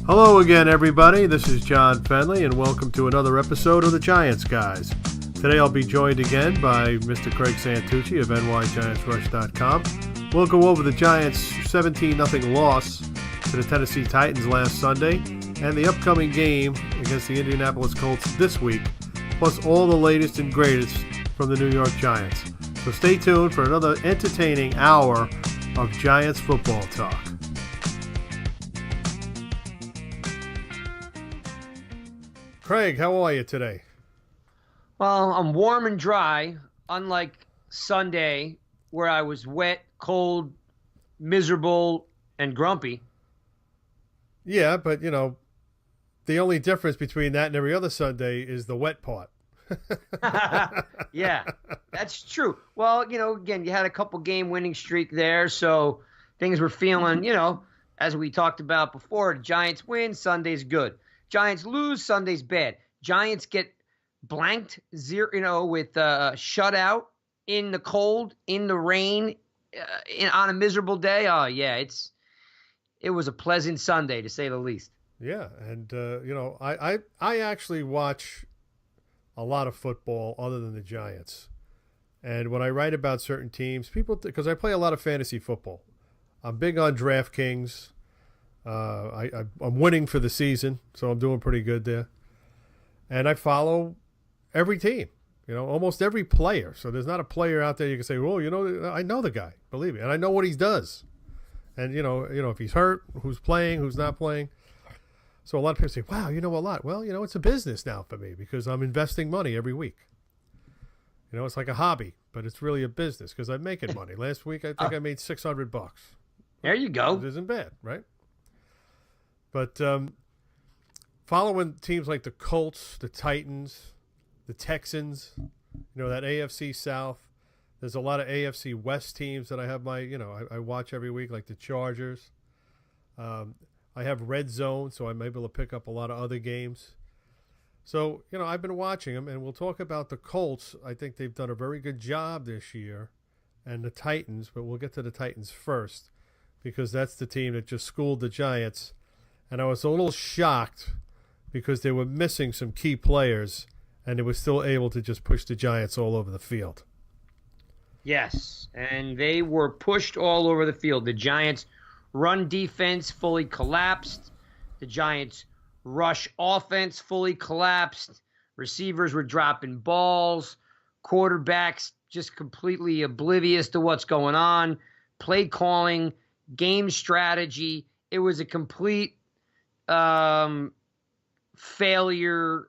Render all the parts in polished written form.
Hello again, everybody. This is John Fennelly, and welcome to another episode of the Giants Guys. Today I'll be joined again by Mr. Craig Santucci of nygiantsrush.com. We'll go over the Giants' 17-0 loss to the Tennessee Titans last Sunday and the upcoming game against the Indianapolis Colts this week, plus all the latest and greatest from the New York Giants. So stay tuned for another entertaining hour of Giants football talk. Craig, how are you today? Well, I'm warm and dry, unlike Sunday, where I was wet, cold, miserable, and grumpy. Yeah, but, the only difference between that and every other Sunday is the wet part. Yeah, that's true. Well, again, you had a couple game winning streak there, so things were feeling, as we talked about before, the Giants win, Sunday's good. Giants lose, Sunday's bad. Giants get blanked, with shutout in the cold, in the rain, on a miserable day. Oh, yeah, it was a pleasant Sunday, to say the least. Yeah, and, I actually watch a lot of football other than the Giants. And when I write about certain teams, because I play a lot of fantasy football, I'm big on DraftKings. I'm winning for the season, so I'm doing pretty good there. And I follow every team, almost every player. So there's not a player out there you can say, well, I know the guy, believe me, and I know what he does. And, if he's hurt, who's playing, who's not playing. So a lot of people say, wow, you know a lot. Well, it's a business now for me because I'm investing money every week. It's like a hobby, but it's really a business because I'm making money. Last week, I think I made $600. There you go. It isn't bad, right? But following teams like the Colts, the Titans, the Texans, that AFC South, there's a lot of AFC West teams that I have I watch every week, like the Chargers. I have Red Zone, so I'm able to pick up a lot of other games. So, I've been watching them, and we'll talk about the Colts. I think they've done a very good job this year, and the Titans, but we'll get to the Titans first because that's the team that just schooled the Giants. And I was a little shocked because they were missing some key players, and they were still able to just push the Giants all over the field. Yes, and they were pushed all over the field. The Giants' run defense fully collapsed. The Giants' rush offense fully collapsed. Receivers were dropping balls. Quarterbacks just completely oblivious to what's going on. Play calling, game strategy. It was a complete failure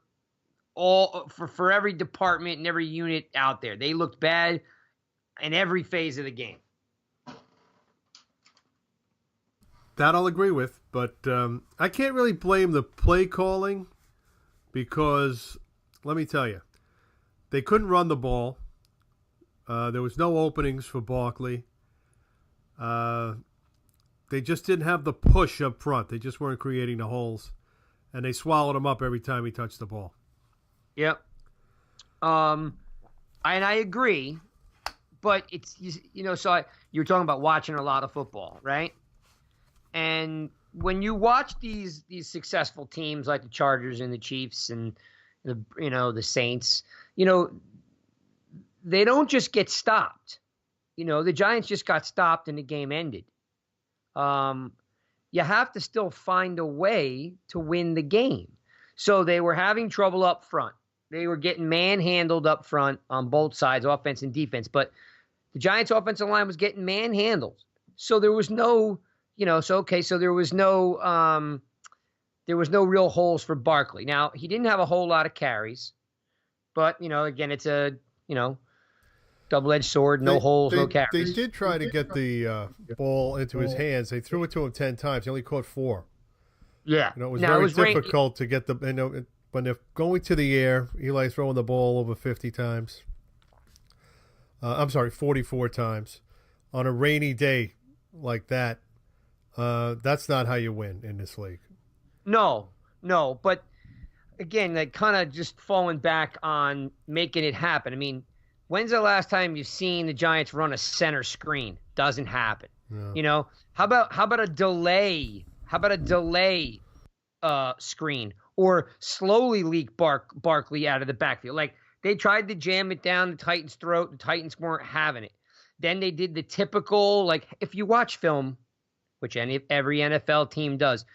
for every department and every unit out there. They looked bad in every phase of the game. That I'll agree with, but I can't really blame the play calling because, let me tell you, they couldn't run the ball. There was no openings for Barkley. They just didn't have the push up front. They just weren't creating the holes, and they swallowed him up every time he touched the ball. Yep. And I agree, but it's, so you were talking about watching a lot of football, right? And when you watch these successful teams like the Chargers and the Chiefs and the Saints, they don't just get stopped. The Giants just got stopped and the game ended. You have to still find a way to win the game. So they were having trouble up front. They were getting manhandled up front on both sides, offense and defense. But the Giants' offensive line was getting manhandled. So there was no, so there was no real holes for Barkley. Now, he didn't have a whole lot of carries. But, again, it's a, double-edged sword, no holes, no carries. They did try to get the ball into his hands. They threw it to him 10 times. He only caught 4. Yeah. It was very difficult to get the when they're going to the air. Eli's throwing the ball over 50 times. 44 times. On a rainy day like that, that's not how you win in this league. No. But, again, like kind of just falling back on making it happen. I mean, when's the last time you've seen the Giants run a center screen? Doesn't happen. No. How about a delay? How about a delay screen or slowly leak Barkley out of the backfield. Like they tried to jam it down the Titans' throat. The Titans weren't having it. Then they did the typical, like if you watch film, which every NFL team does,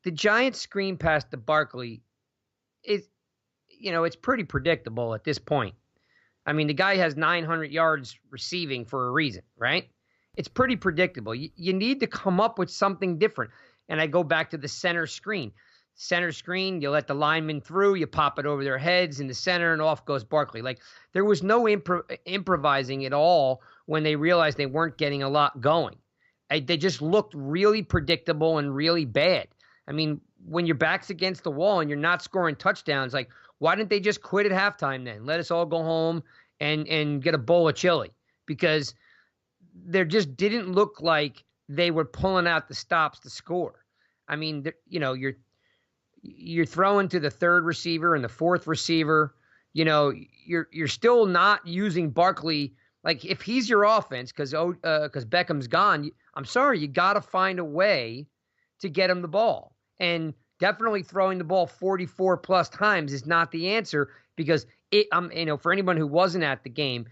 the Giants screen pass to Barkley is, it's pretty predictable at this point. I mean, the guy has 900 yards receiving for a reason, right? It's pretty predictable. You need to come up with something different. And I go back to the center screen. Center screen, you let the linemen through, you pop it over their heads in the center, and off goes Barkley. Like, there was no improvising at all when they realized they weren't getting a lot going. They just looked really predictable and really bad. I mean, when your back's against the wall and you're not scoring touchdowns, like, why didn't they just quit at halftime then? Let us all go home and get a bowl of chili. Because there just didn't look like they were pulling out the stops to score. I mean, you're throwing to the third receiver and the fourth receiver. You're still not using Barkley. Like, if he's your offense, because Beckham's gone, I'm sorry, you got to find a way to get him the ball. And definitely throwing the ball 44 plus times is not the answer, because for anyone who wasn't at the game,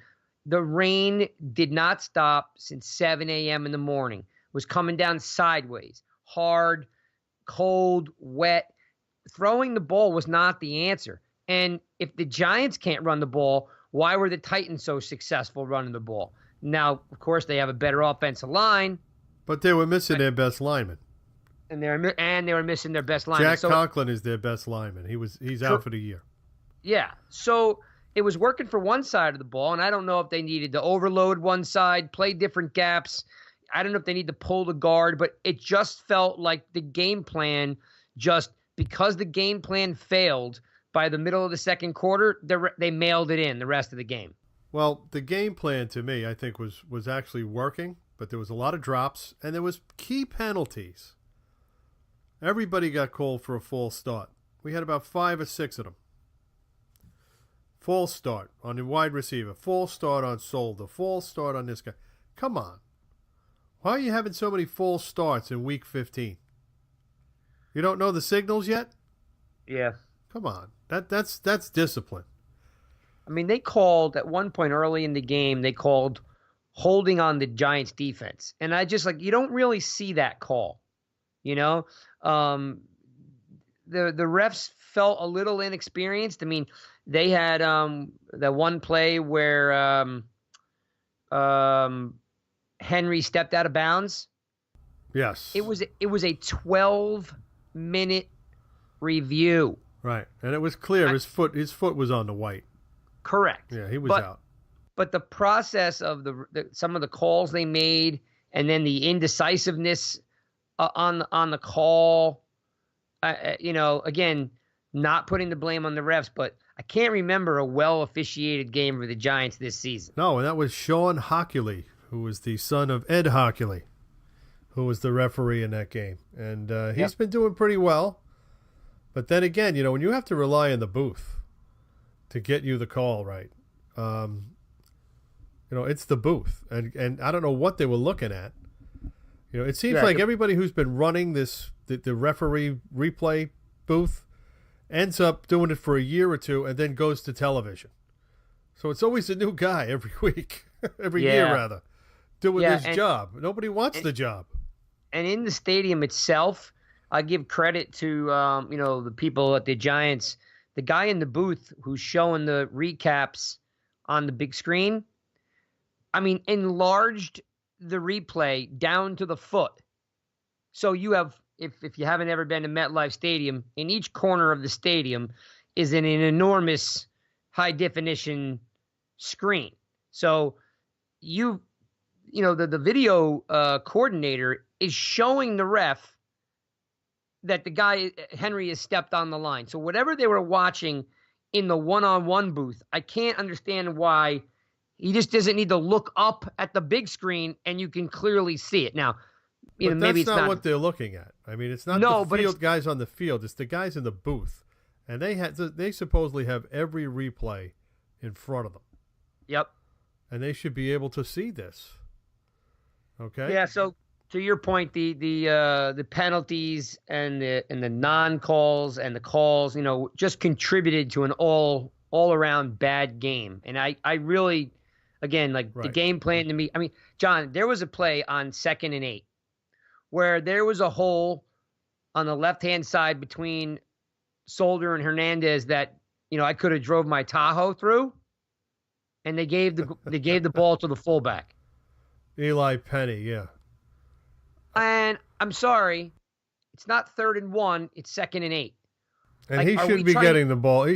the rain did not stop since 7 a.m. in the morning. It was coming down sideways, hard, cold, wet. Throwing the ball was not the answer. And if the Giants can't run the ball, why were the Titans so successful running the ball? Now, of course, they have a better offensive line. But they were missing their best lineman. And they were missing their best lineman. Jack Conklin is their best lineman. He's out for the year. Yeah. So it was working for one side of the ball, and I don't know if they needed to overload one side, play different gaps. I don't know if they need to pull the guard, but it just felt like the game plan, just because the game plan failed by the middle of the second quarter, they mailed it in the rest of the game. Well, the game plan to me, I think, was actually working, but there was a lot of drops, and there was key penalties. Everybody got called for a false start. We had about 5 or 6 of them. False start on the wide receiver. False start on Solder. False start on this guy. Come on. Why are you having so many false starts in Week 15? You don't know the signals yet? Yeah. Come on. That's discipline. I mean, they called at one point early in the game, they called holding on the Giants defense. And I just you don't really see that call. The refs felt a little inexperienced. I mean, they had the one play where Henry stepped out of bounds. Yes. It was a 12-minute review. Right. And it was clear his foot was on the white. Correct. Yeah, he was out. But the process of some of the calls they made, and then the indecisiveness on the call, again, not putting the blame on the refs, but I can't remember a well-officiated game for the Giants this season. No, and that was Sean Hockley, who was the son of Ed Hockley, who was the referee in that game. And he's been doing pretty well. But then again, when you have to rely on the booth to get you the call right, it's the booth. And I don't know what they were looking at. It seems like everybody who's been running the referee replay booth ends up doing it for a year or two and then goes to television. So it's always a new guy every week, every year rather, doing this job. Nobody wants the job. And in the stadium itself, I give credit to the people at the Giants. The guy in the booth who's showing the recaps on the big screen, I mean, enlarged the replay down to the foot. So you have, if you haven't ever been to MetLife Stadium, in each corner of the stadium is an enormous high definition screen. So the video coordinator is showing the ref that the guy Henry has stepped on the line. So whatever they were watching in the one-on-one booth, I can't understand why he just doesn't need to look up at the big screen and you can clearly see it. Now, maybe it's not what they're looking at. I mean, it's not the field guys on the field; it's the guys in the booth, and they supposedly have every replay in front of them. Yep. And they should be able to see this. Okay. Yeah. So to your point, the penalties and the non-calls and the calls, just contributed to an all around bad game. And I really, again, like the Right. game plan to me. I mean, John, there was a play on 2nd and 8 where there was a hole on the left hand side between Solder and Hernandez that I could have drove my Tahoe through, and they gave the ball to the fullback. Eli Penny, yeah. And I'm sorry, it's not 3rd and 1, it's 2nd and 8. And Like, he shouldn't be getting the ball.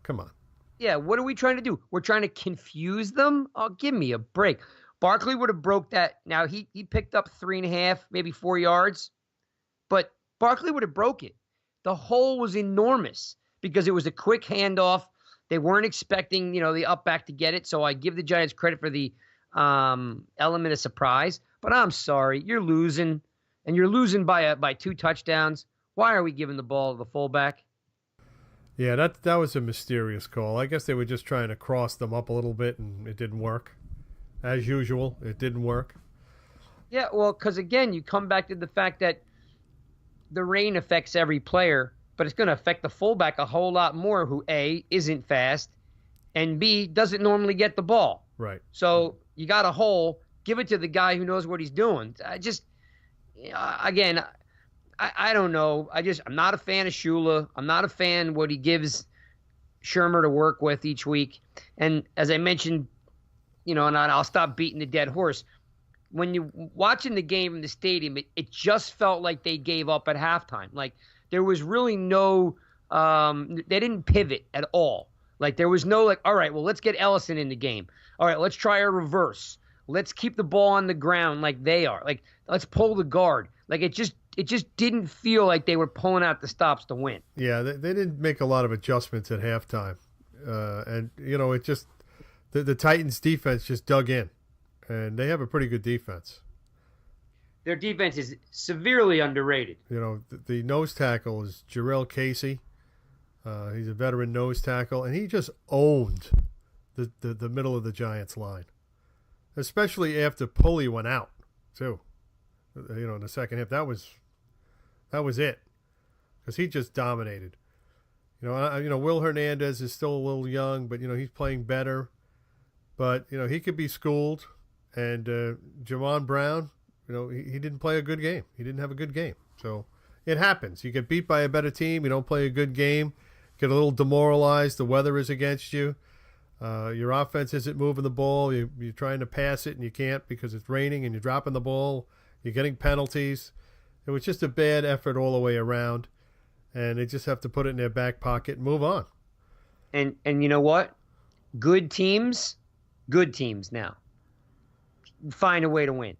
Come on. Yeah, what are we trying to do? We're trying to confuse them? Oh, give me a break. Barkley would have broke that. Now, he picked up 3.5, maybe 4 yards, but Barkley would have broke it. The hole was enormous because it was a quick handoff. They weren't expecting, the up back to get it, so I give the Giants credit for the element of surprise. But I'm sorry, you're losing, and you're losing by 2 touchdowns. Why are we giving the ball to the fullback? Yeah, that was a mysterious call. I guess they were just trying to cross them up a little bit, and it didn't work. As usual, it didn't work. Yeah, well, because again, you come back to the fact that the rain affects every player, but it's going to affect the fullback a whole lot more, who A, isn't fast, and B, doesn't normally get the ball. Right. So you got a hole, give it to the guy who knows what he's doing. Again, I don't know. I'm not a fan of Shula. I'm not a fan what he gives Shermer to work with each week. And as I mentioned, and I'll stop beating the dead horse. When you watching the game in the stadium, it just felt like they gave up at halftime. Like there was really no, they didn't pivot at all. Like there was no all right, well, let's get Ellison in the game. All right, let's try a reverse. Let's keep the ball on the ground like they are. Like let's pull the guard. Like it just didn't feel like they were pulling out the stops to win. Yeah, they didn't make a lot of adjustments at halftime. And, it just the Titans defense just dug in. And they have a pretty good defense. Their defense is severely underrated. The nose tackle is Jarrell Casey. He's a veteran nose tackle, and he just owned the middle of the Giants line, especially after Pulley went out, too. In the second half, that was it, because he just dominated. Will Hernandez is still a little young, but he's playing better. But he could be schooled, and Javon Brown, he didn't play a good game. He didn't have a good game, so it happens. You get beat by a better team. You don't play a good game. Get a little demoralized. The weather is against you. Your offense isn't moving the ball. You're trying to pass it, and you can't because it's raining, and you're dropping the ball. You're getting penalties. It was just a bad effort all the way around, and they just have to put it in their back pocket and move on. And you know what? Good teams now find a way to win.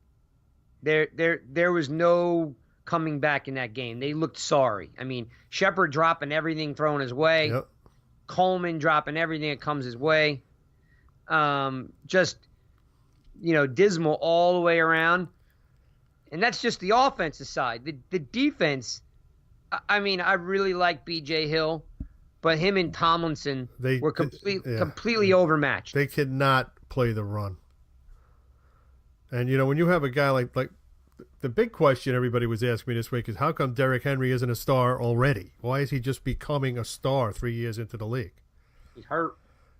There was no coming back in that game. They looked sorry. I mean, Shepard dropping everything thrown his way. Yep. Coleman dropping everything that comes his way. Dismal all the way around. And that's just the offensive side. The defense, I really like B.J. Hill, but him and Tomlinson were completely overmatched. They could not play the run. And, when you have a guy like the big question everybody was asking me this week is how come Derrick Henry isn't a star already? Why is he just becoming a star 3 years into the league? He's hurt.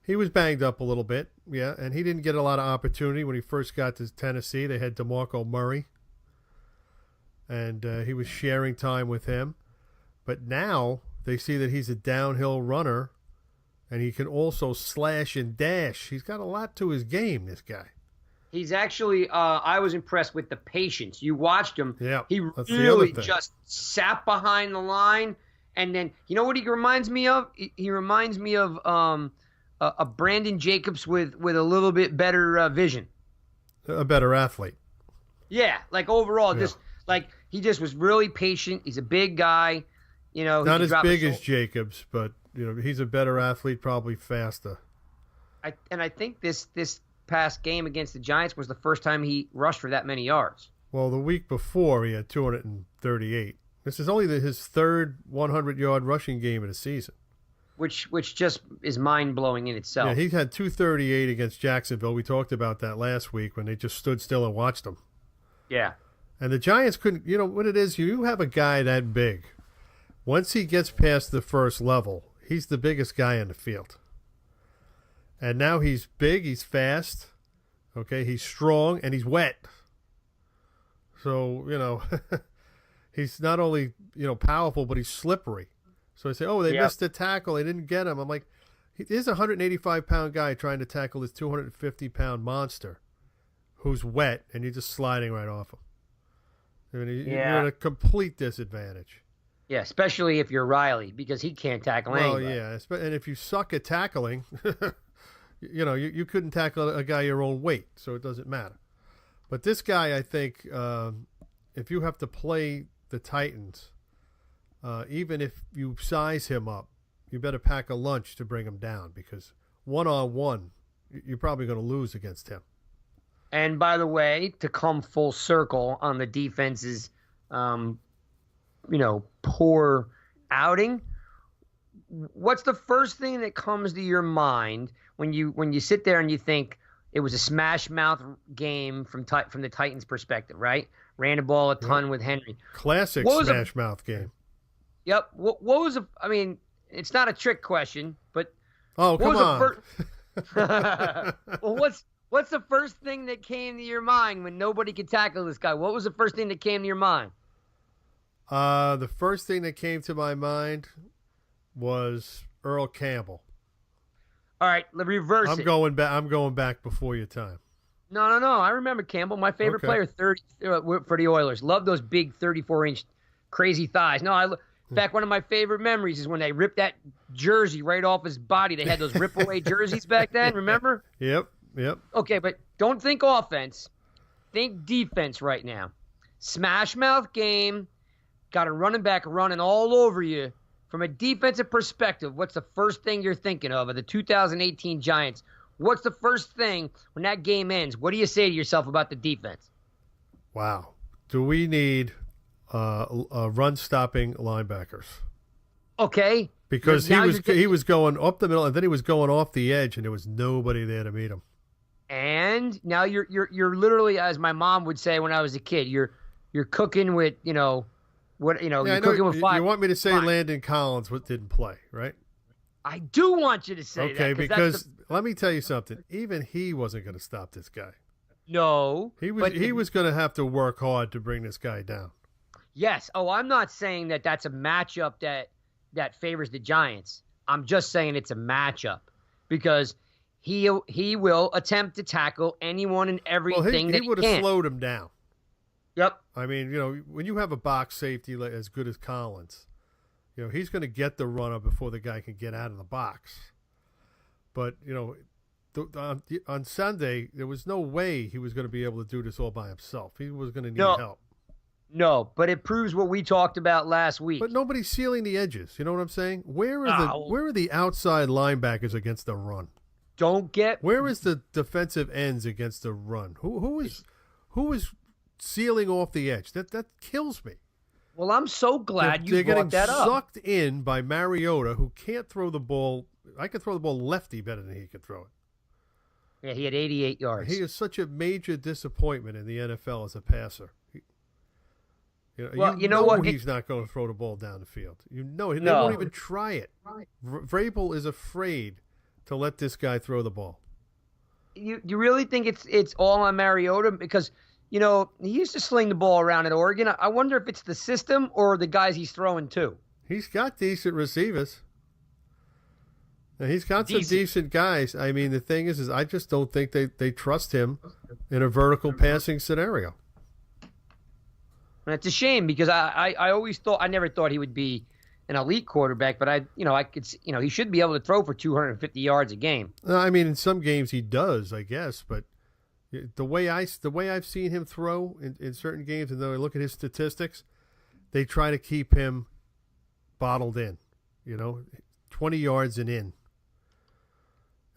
He was banged up a little bit, yeah, and he didn't get a lot of opportunity when he first got to Tennessee. They had DeMarco Murray, and he was sharing time with him. But now they see that he's a downhill runner, and he can also slash and dash. He's got a lot to his game, this guy. He's actually, I was impressed with the patience. You watched him. Yeah, he really just sat behind the line. And then, you know what he reminds me of? He reminds me of a Brandon Jacobs with a little bit better vision. A better athlete. Yeah, overall, he just was really patient. He's a big guy. Not as big as Jacobs, but, he's a better athlete, probably faster. I think this past game against the Giants was the first time he rushed for that many yards. Well, the week before he had 238. This is only his third 100-yard rushing game of the season. Which just is mind-blowing in itself. Yeah, he had 238 against Jacksonville. We talked about that last week when they just stood still and watched him. Yeah. And the Giants couldn't, you know what it is? You have a guy that big. Once he gets past the first level, he's the biggest guy in the field. And now he's big, he's fast, okay, he's strong, and he's wet. So, you know, he's not only, you know, powerful, but he's slippery. So I say, oh, they missed the tackle, they didn't get him. I'm like, here's a 185-pound guy trying to tackle this 250-pound monster who's wet, and you're just sliding right off him. I mean, you're at a complete disadvantage. Yeah, especially if you're Riley, because he can't tackle anybody. Well, yeah, and if you suck at tackling, you know, you couldn't tackle a guy your own weight, so it doesn't matter. But this guy, I think, if you have to play the Titans, even if you size him up, you better pack a lunch to bring him down, because one-on-one, you're probably going to lose against him. And by the way, to come full circle on the defense's, you know, poor outing, what's the first thing that comes to your mind when you sit there and you think it was a smash mouth game from the Titans' perspective, right? Ran the ball a ton with Henry. Classic smash mouth game. Yep. What was I mean, it's not a trick question, but come on. Well, what's the first thing that came to your mind when nobody could tackle this guy? What was the first thing that came to your mind? The first thing that came to my mind was Earl Campbell. All right, reverse it. I'm going back before your time. No. I remember Campbell, my favorite player, 30 for the Oilers. Love those big 34-inch crazy thighs. In fact, one of my favorite memories is when they ripped that jersey right off his body. They had those rip-away jerseys back then, remember? Yep. Okay, but don't think offense. Think defense right now. Smash mouth game. Got a running back running all over you. From a defensive perspective, what's the first thing you're thinking of the 2018 Giants? What's the first thing when that game ends? What do you say to yourself about the defense? Wow. Do we need run-stopping linebackers? Okay. Because he was going up the middle, and then he was going off the edge, and there was nobody there to meet him. And now you're literally, as my mom would say when I was a kid, you're cooking with, you know, what, you know, you're cooking with fire. You want me to say Landon Collins didn't play, right? I do want you to say that. Okay, because let me tell you something. Even he wasn't going to stop this guy. No. He was going to have to work hard to bring this guy down. Yes. Oh, I'm not saying that that's a matchup that favors the Giants. I'm just saying it's a matchup because he will attempt to tackle anyone and everything that he would have slowed him down. Yep. I mean, you know, when you have a box safety as good as Collins, you know, he's going to get the runner before the guy can get out of the box. But, you know, on Sunday, there was no way he was going to be able to do this all by himself. He was going to need help. No, but it proves what we talked about last week. But nobody's sealing the edges. You know what I'm saying? Where are the outside linebackers against the run? Where is the defensive ends against the run? Who is sealing off the edge? That kills me. Well, I'm so glad you brought that up. They're getting sucked in by Mariota, who can't throw the ball. I could throw the ball lefty better than he could throw it. Yeah, he had 88 yards. He is such a major disappointment in the NFL as a passer. You know what? He's not going to throw the ball down the field. You know, they won't even try it. Vrabel is afraid to let this guy throw the ball. You really think it's all on Mariota? Because, you know, he used to sling the ball around at Oregon. I wonder if it's the system or the guys he's throwing to. He's got decent receivers. And he's got some decent guys. I mean, the thing is I just don't think they trust him in a vertical passing scenario. And it's a shame because I never thought he would be an elite quarterback, but he should be able to throw for 250 yards a game. I mean, in some games he does, I guess, but the way I've seen him throw in certain games, and then I look at his statistics, they try to keep him bottled in, 20 yards and in.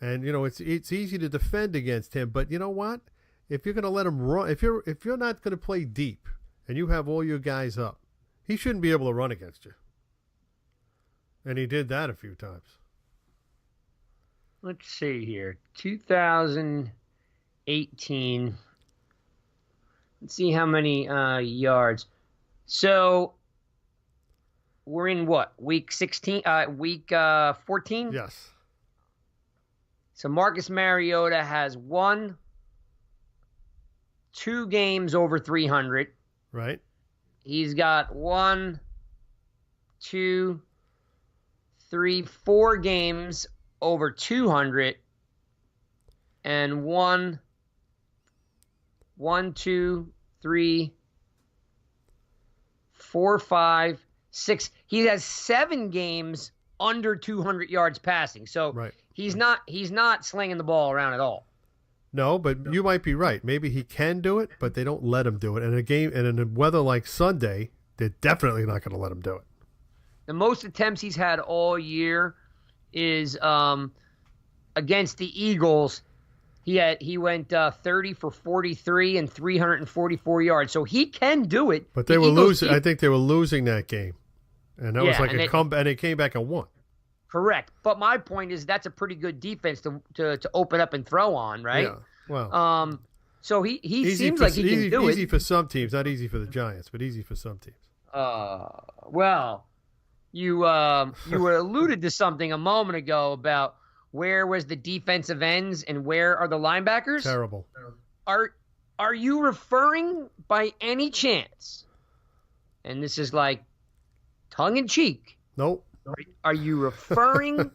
And it's easy to defend against him, but you know what? If you're going to let him run, if you're not going to play deep and you have all your guys up, he shouldn't be able to run against you. And he did that a few times. Let's see here. 2018 Let's see how many yards. So we're in what? Week 16? Week 14? Yes. So Marcus Mariota has 2 games over 300. Right. He's got 1, 2, 3, 4 games over 200, and 1, 2, 3, 4, 5, 6. He has 7 games under 200 yards passing. So right. he's not slinging the ball around at all. No, but you might be right. Maybe he can do it, but they don't let him do it. And in a weather like Sunday, they're definitely not going to let him do it. The most attempts he's had all year is against the Eagles. He went 30 for 43 and 344 yards. So he can do it. But they were losing. I think they were losing that game, and that was like a comeback. And they came back and won. Correct. But my point is that's a pretty good defense to open up and throw on, right? Yeah. Well. So he seems like he can do it. Easy for some teams, not easy for the Giants, but easy for some teams. Well, you alluded to something a moment ago about where was the defensive ends and where are the linebackers? Terrible. Are you referring by any chance? And this is like tongue in cheek. Nope. Are you referring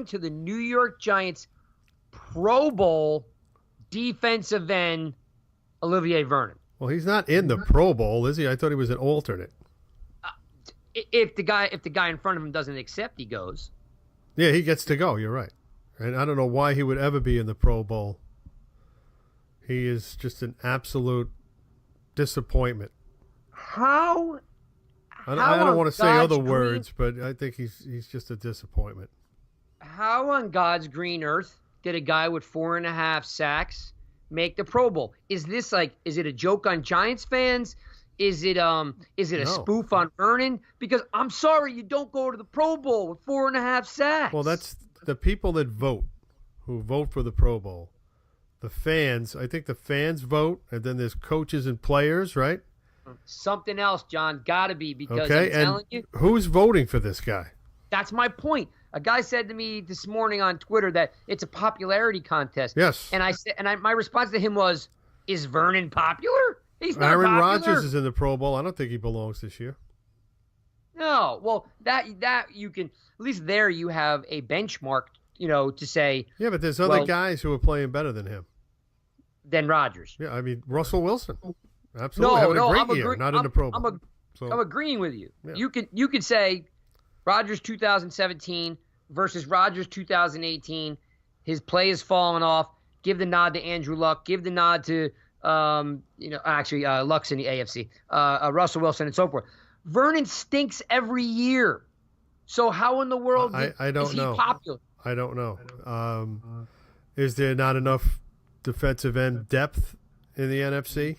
to the New York Giants Pro Bowl defensive end Olivier Vernon? Well, he's not in the Pro Bowl, is he? I thought he was an alternate. If the guy in front of him doesn't accept, he goes. Yeah, he gets to go. You're right. And I don't know why he would ever be in the Pro Bowl. He is just an absolute disappointment. How I don't want to say other words, but I think he's just a disappointment. How on God's green earth did a guy with 4.5 sacks make the Pro Bowl? Is it a joke on Giants fans? Is it a spoof on Vernon? Because I'm sorry, you don't go to the Pro Bowl with 4.5 sacks. Well, that's the people that who vote for the Pro Bowl. The fans, I think the fans vote, and then there's coaches and players, right? Something else, John, gotta be, because I'm telling you. Who's voting for this guy? That's my point. A guy said to me this morning on Twitter that it's a popularity contest. Yes. And my response to him was, is Vernon popular? He's not Aaron popular. Rodgers is in the Pro Bowl. I don't think he belongs this year. No. Well, that you can, at least there you have a benchmark, to say. Yeah, but there's other guys who are playing better than him. Than Rodgers. Yeah, I mean, Russell Wilson. Absolutely. Having a great year, not in the Pro Bowl. I'm agreeing with you. Yeah. You could say Rodgers 2017 versus Rodgers 2018. His play has fallen off. Give the nod to Andrew Luck. Give the nod to Luck's in the AFC. Russell Wilson and so forth. Vernon stinks every year. So how in the world is he popular? I don't know. Is there not enough defensive end depth in the NFC?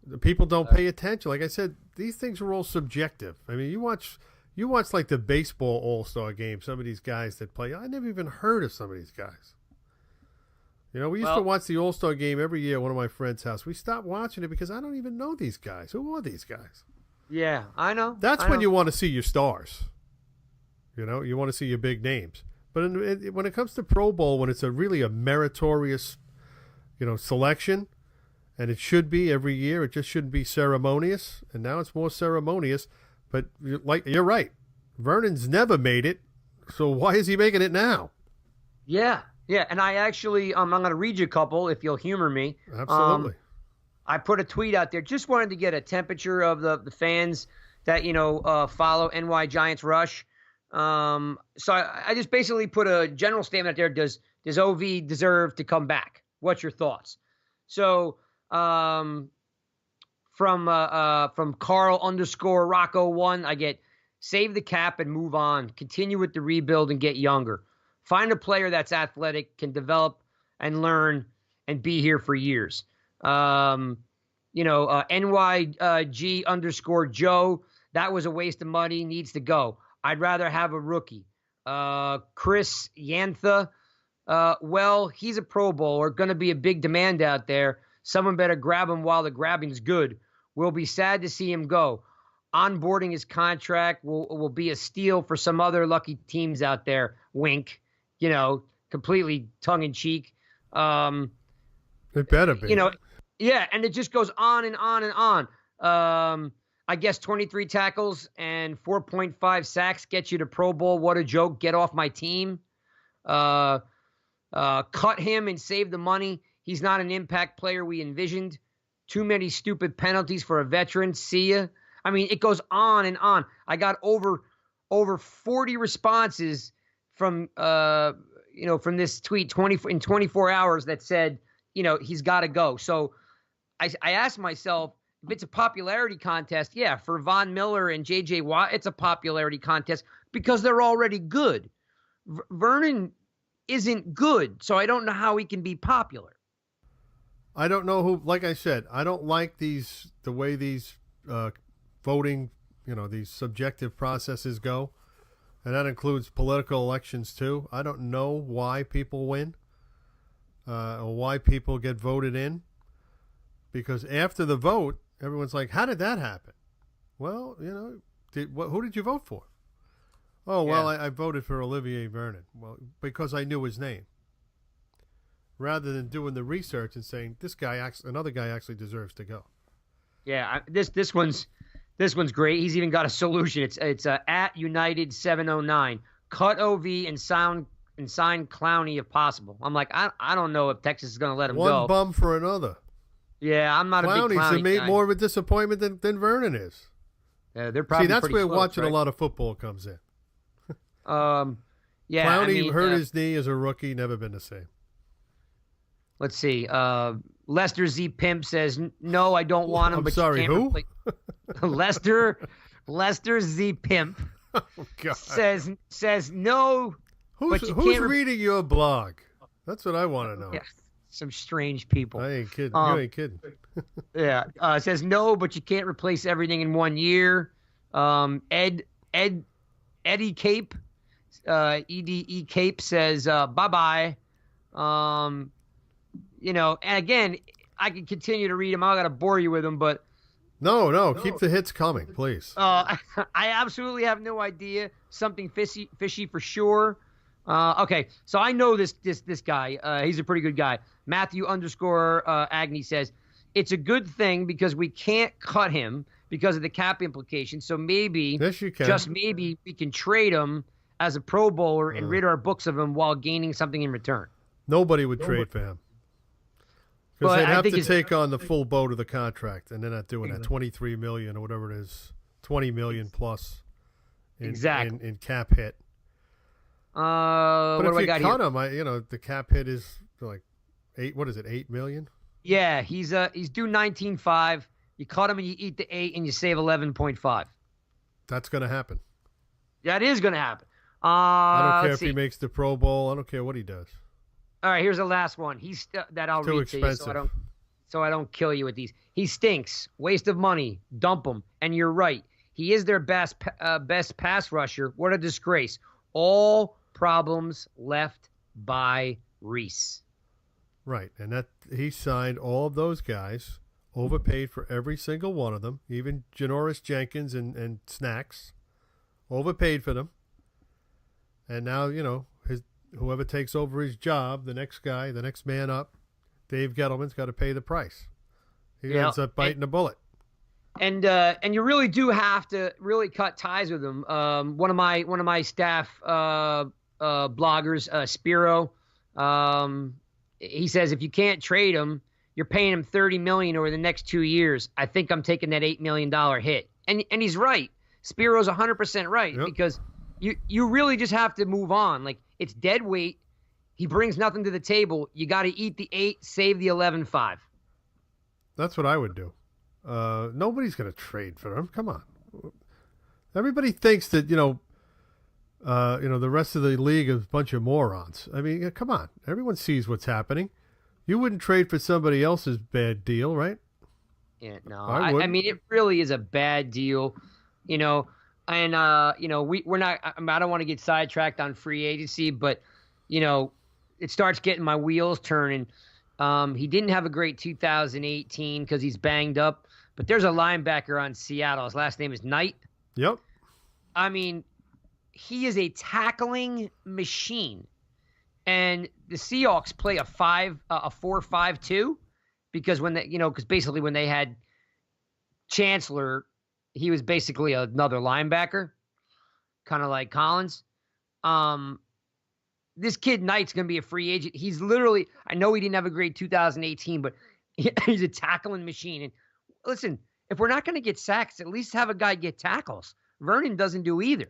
The people don't pay attention. Like I said, these things are all subjective. I mean, you watch like the baseball All-Star game, some of these guys that play. I never even heard of some of these guys. We used to watch the All-Star game every year at one of my friends' house. We stopped watching it because I don't even know these guys. Who are these guys? Yeah, I know. That's when you want to see your stars. You want to see your big names. But when it comes to Pro Bowl, when it's really a meritorious, selection, and it should be every year, it just shouldn't be ceremonious. And now it's more ceremonious. But you're right. Vernon's never made it, so why is he making it now? Yeah. Yeah, and I actually, I'm going to read you a couple if you'll humor me. Absolutely. I put a tweet out there. Just wanted to get a temperature of the fans that, follow NY Giants Rush. So I just basically put a general statement out there. Does OV deserve to come back? What's your thoughts? So from Carl_Rocco1, I get save the cap and move on. Continue with the rebuild and get younger. Find a player that's athletic, can develop and learn and be here for years. NYG_Joe, that was a waste of money, needs to go. I'd rather have a rookie. Chris Yantha, well, he's a Pro Bowler, going to be a big demand out there. Someone better grab him while the grabbing's good. We'll be sad to see him go. Onboarding his contract will be a steal for some other lucky teams out there. Wink, completely tongue in cheek. It better be. Yeah, and it just goes on and on and on. I guess 23 tackles and 4.5 sacks get you to Pro Bowl. What a joke. Get off my team. Cut him and save the money. He's not an impact player we envisioned. Too many stupid penalties for a veteran. See ya. I mean, it goes on and on. I got over 40 responses from from this tweet in 24 hours that said, he's got to go. So I asked myself, if it's a popularity contest, yeah, for Von Miller and J.J. Watt, it's a popularity contest because they're already good. Vernon isn't good, so I don't know how he can be popular. I don't know who. Like I said, I don't like the way these voting, these subjective processes go, and that includes political elections too. I don't know why people win, or why people get voted in, because after the vote, everyone's like, "How did that happen?" Well, who did you vote for? Oh, well, I voted for Olivier Vernon. Well, because I knew his name. Rather than doing the research and saying another guy actually deserves to go. Yeah, this one's great. He's even got a solution. It's at United 709. Cut OV and sign Clowney if possible. I'm like, I don't know if Texas is going to let him go. One bum for another. Yeah, I'm not a big Clowney Clowney's guy. more of a disappointment than Vernon is. They're probably that's pretty where close, watching right? a lot of football comes in. Yeah, Clowney hurt his knee as a rookie, never been the same. Let's see. Lester Z Pimp says, no, I don't want him. I'm but sorry, you can't who? Lester Z Pimp Oh, God. says no. Who's reading your blog? That's what I want to know. Yeah, some strange people. I ain't kidding. You ain't kidding. Yeah. Says no, but you can't replace everything in 1 year. Eddie Cape, EDE Cape says, bye-bye. And again, I can continue to read them. I got to bore you with them, but No, keep the hits coming, please. I absolutely have no idea. Something fishy for sure. Okay, so I know this guy. He's a pretty good guy. Matthew _ Agnew says, it's a good thing because we can't cut him because of the cap implications. So maybe, yes, you can. just maybe, we can trade him as a Pro Bowler and rid our books of him while gaining something in return. Nobody would trade for him. Because they'd have to think take on the full boat of the contract, and they're not doing that. $23 million or whatever it is, $20 million plus in cap hit. But if you got cut here? him, the cap hit is like $8 million? Yeah, he's due 19.5. You cut him and you eat the 8 and you save 11.5. That's going to happen. That is going to happen. I don't care if he makes the Pro Bowl. I don't care what he does. All right, here's the last one. That I'll Too read expensive. to you, so I don't kill you with these. He stinks. Waste of money. Dump him. And you're right. He is their best pass rusher. What a disgrace. All problems left by Reese. Right, and that he signed all of those guys, overpaid for every single one of them, even Janoris Jenkins and Snacks, overpaid for them. And now, whoever takes over his job, the next man up, Dave Gettleman's got to pay the price. He ends up biting the bullet. And you really do have to really cut ties with him. One of my staff bloggers, Spiro, he says if you can't trade him, you're paying him $30 million over the next 2 years. I think I'm taking that $8 million hit. And he's right. Spiro's 100% right. Yep. Because you really just have to move on. Like, it's dead weight. He brings nothing to the table. You got to eat the 8, save the 11.5. That's what I would do. Nobody's going to trade for him. Come on. Everybody thinks that, the rest of the league is a bunch of morons. I mean, come on. Everyone sees what's happening. You wouldn't trade for somebody else's bad deal, right? Yeah, no. I mean, it really is a bad deal, and we're not. I don't want to get sidetracked on free agency, but it starts getting my wheels turning. He didn't have a great 2018 because he's banged up. But there's a linebacker on Seattle. His last name is Knight. Yep. I mean, he is a tackling machine. And the Seahawks play a 4-5-2 because because basically when they had Chancellor, he was basically another linebacker, kind of like Collins. This kid Knight's going to be a free agent. He's literally, I know he didn't have a great 2018, but he's a tackling machine. And listen, if we're not going to get sacks, at least have a guy get tackles. Vernon doesn't do either.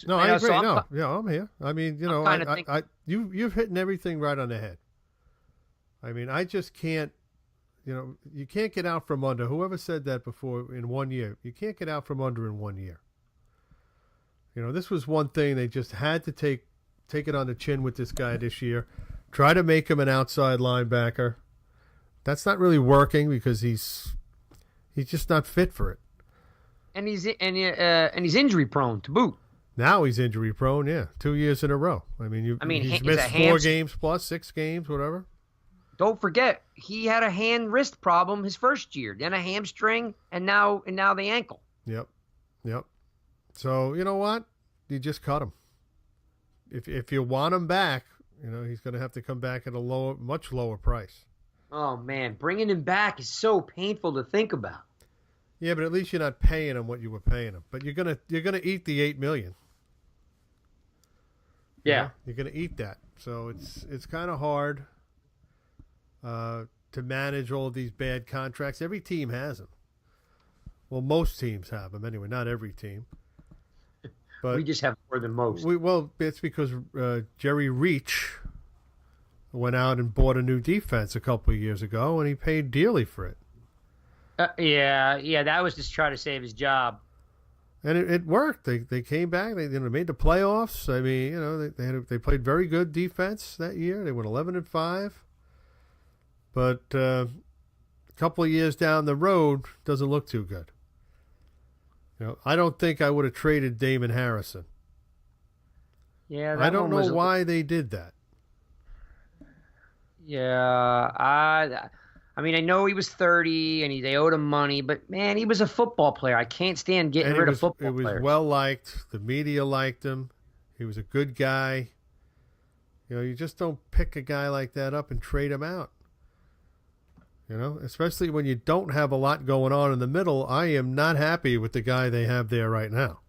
No, I agree. I'm here. I mean, you've hit everything right on the head. I mean, I just can't, you can't get out from under. Whoever said that before in 1 year, you can't get out from under in 1 year. This was one thing they just had to take it on the chin with this guy this year. Try to make him an outside linebacker. That's not really working because he's just not fit for it. And he's injury prone to boot. Now he's injury prone. Yeah, 2 years in a row. I mean, he's missed 4 games plus 6 games, whatever. Don't forget, he had a hand-wrist problem his first year, then a hamstring, and now the ankle. Yep. So you know what? You just cut him. If you want him back, he's going to have to come back at a much lower price. Oh man, bringing him back is so painful to think about. Yeah, but at least you're not paying him what you were paying him. But you're gonna eat the $8 million. Yeah, you're gonna eat that. So it's kind of hard to manage all of these bad contracts. Every team has them. Well, most teams have them anyway. Not every team. But we just have more than most. It's because Jerry Reach went out and bought a new defense a couple of years ago, and he paid dearly for it. Yeah, that was just trying to save his job. And it worked. They came back. They made the playoffs. I mean, they played very good defense that year. They went 11-5. But a couple of years down the road, doesn't look too good. I don't think I would have traded Damon Harrison. Yeah, I don't know why they did that. Yeah, I mean, I know he was 30 and they owed him money, but man, he was a football player. I can't stand getting rid of football players. He was well liked. The media liked him. He was a good guy. You just don't pick a guy like that up and trade him out. Especially when you don't have a lot going on in the middle. I am not happy with the guy they have there right now.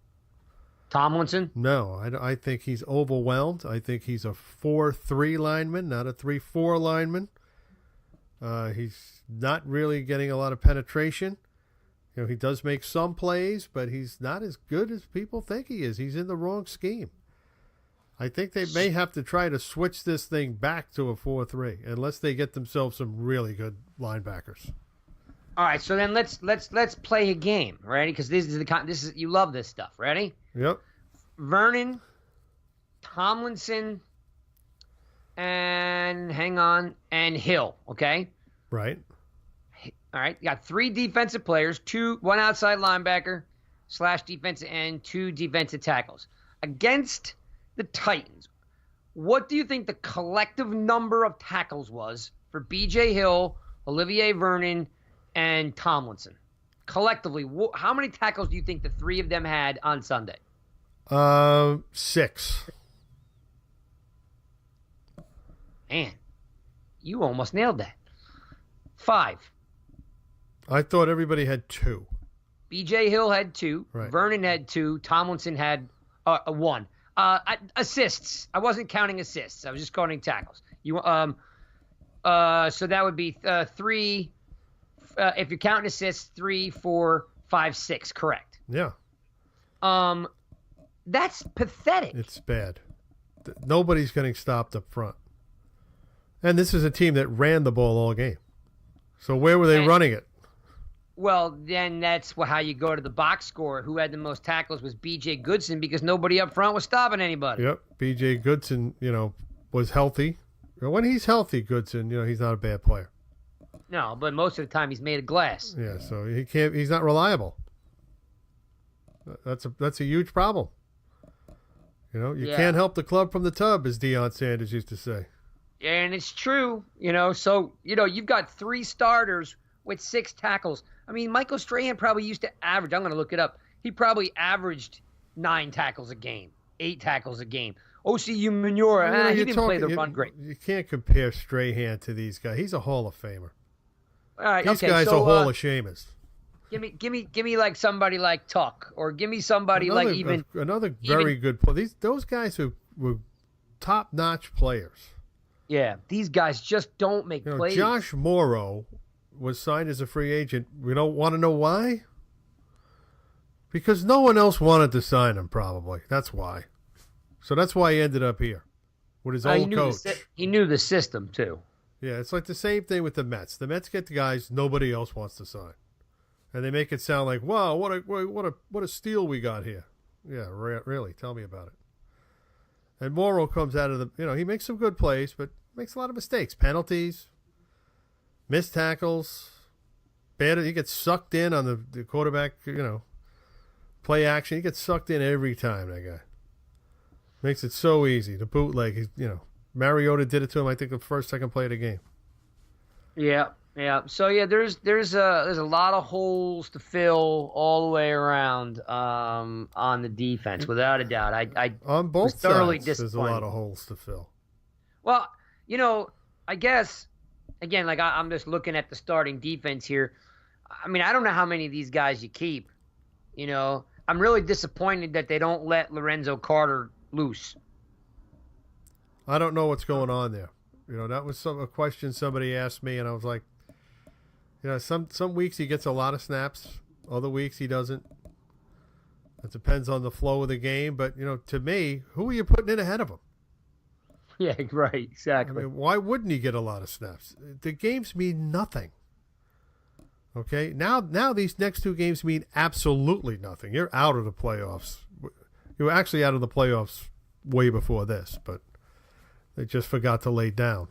Tomlinson? No, I think he's overwhelmed. I think he's a 4-3 lineman, not a 3-4 lineman. He's not really getting a lot of penetration. He does make some plays, but he's not as good as people think he is. He's in the wrong scheme. I think they may have to try to switch this thing back to a 4-3 unless they get themselves some really good linebackers. All right, so then let's play a game, ready? Because this is you love this stuff, ready? Yep. Vernon, Tomlinson, and and Hill, okay? Right. All right, you got 3 defensive players, 1 outside linebacker / defensive end, 2 defensive tackles. Against the Titans, what do you think the collective number of tackles was for B.J. Hill, Olivier Vernon, and Tomlinson? Collectively, how many tackles do you think the 3 of them had on Sunday? 6. Man, you almost nailed that. 5. I thought everybody had 2. B.J. Hill had 2. Right. Vernon had 2. Tomlinson had 1. Assists. I wasn't counting assists. I was just counting tackles. So that would be 3. If you're counting assists, 3, 4, 5, 6. Correct. Yeah. That's pathetic. It's bad. Nobody's getting stopped up front. And this is a team that ran the ball all game. So where were they running it? Well, then that's how you go to the box score. Who had the most tackles was B.J. Goodson because nobody up front was stopping anybody. Yep. B.J. Goodson, was healthy. When he's healthy, Goodson, he's not a bad player. No, but most of the time he's made of glass. Yeah, so he's not reliable. That's a huge problem. You can't help the club from the tub, as Deion Sanders used to say. And it's true, So, you've got 3 starters with 6 tackles. I mean, Michael Strahan probably used to average, I'm going to look it up, he probably averaged 9 tackles a game, 8 tackles a game. OCU Manura, he didn't play the run great. You can't compare Strahan to these guys. He's a Hall of Famer. All right, these guys are Hall of Shamers. Give me like somebody like Tuck, or give me somebody another very good player. Those guys were top-notch players. Yeah, these guys just don't make plays. Josh Morrow was signed as a free agent. We don't want to know why? Because no one else wanted to sign him, probably. That's why. So that's why he ended up here with his old coach. He knew the system, too. Yeah, it's like the same thing with the Mets. The Mets get the guys nobody else wants to sign. And they make it sound like, wow, what a steal we got here. Yeah, really. Tell me about it. And Morrow comes out of he makes some good plays, but makes a lot of mistakes. Penalties, missed tackles, he gets sucked in on the quarterback, play action. He gets sucked in every time, that guy. Makes it so easy. The bootleg, Mariota did it to him, I think, the first, second play of the game. Yeah. So, there's a lot of holes to fill all the way around on the defense, without a doubt. I on both was thoroughly sides, disappointed. there's a lot of holes to fill. Well, I guess, again, like I'm just looking at the starting defense here. I mean, I don't know how many of these guys you keep. I'm really disappointed that they don't let Lorenzo Carter loose. I don't know what's going on there. That was a question somebody asked me, and I was like, some weeks he gets a lot of snaps, other weeks he doesn't. It depends on the flow of the game, but to me, who are you putting in ahead of him? Yeah, right, exactly. I mean, why wouldn't he get a lot of snaps? The games mean nothing. Okay, now these next 2 games mean absolutely nothing. You're out of the playoffs. You were actually out of the playoffs way before this, but they just forgot to lay down.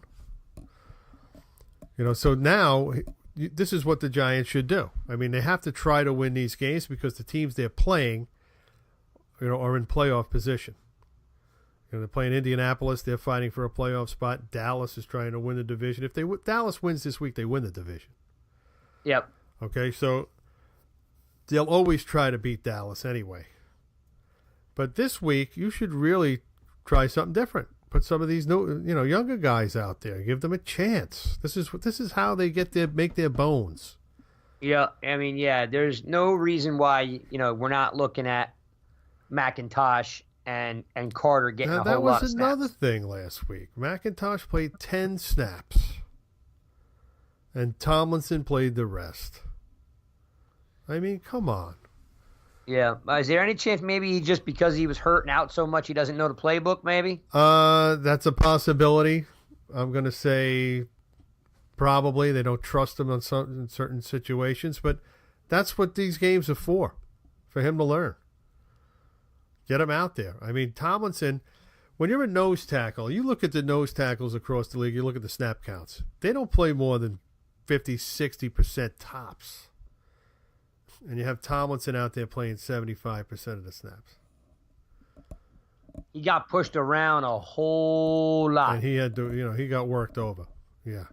So now this is what the Giants should do. I mean, they have to try to win these games because the teams they're playing, are in playoff position. They're playing Indianapolis. They're fighting for a playoff spot. Dallas is trying to win the division. If Dallas wins this week, they win the division. Yep. Okay, so they'll always try to beat Dallas anyway. But this week, you should really try something different. Put some of these new, younger guys out there. Give them a chance. This is how they make their bones. Yeah, I mean, there's no reason why we're not looking at McIntosh and Carter getting a whole lot of snaps. That was another thing last week. McIntosh played 10 snaps, and Tomlinson played the rest. I mean, come on. Yeah. Is there any chance maybe just because he was hurt and out so much he doesn't know the playbook, maybe? That's a possibility. I'm going to say probably. They don't trust him in certain situations, but that's what these games are for him to learn. Get him out there. I mean, Tomlinson, when you're a nose tackle, you look at the nose tackles across the league, you look at the snap counts. They don't play more than 50, 60% tops. And you have Tomlinson out there playing 75% of the snaps. He got pushed around a whole lot. And he had to, he got worked over. Yeah.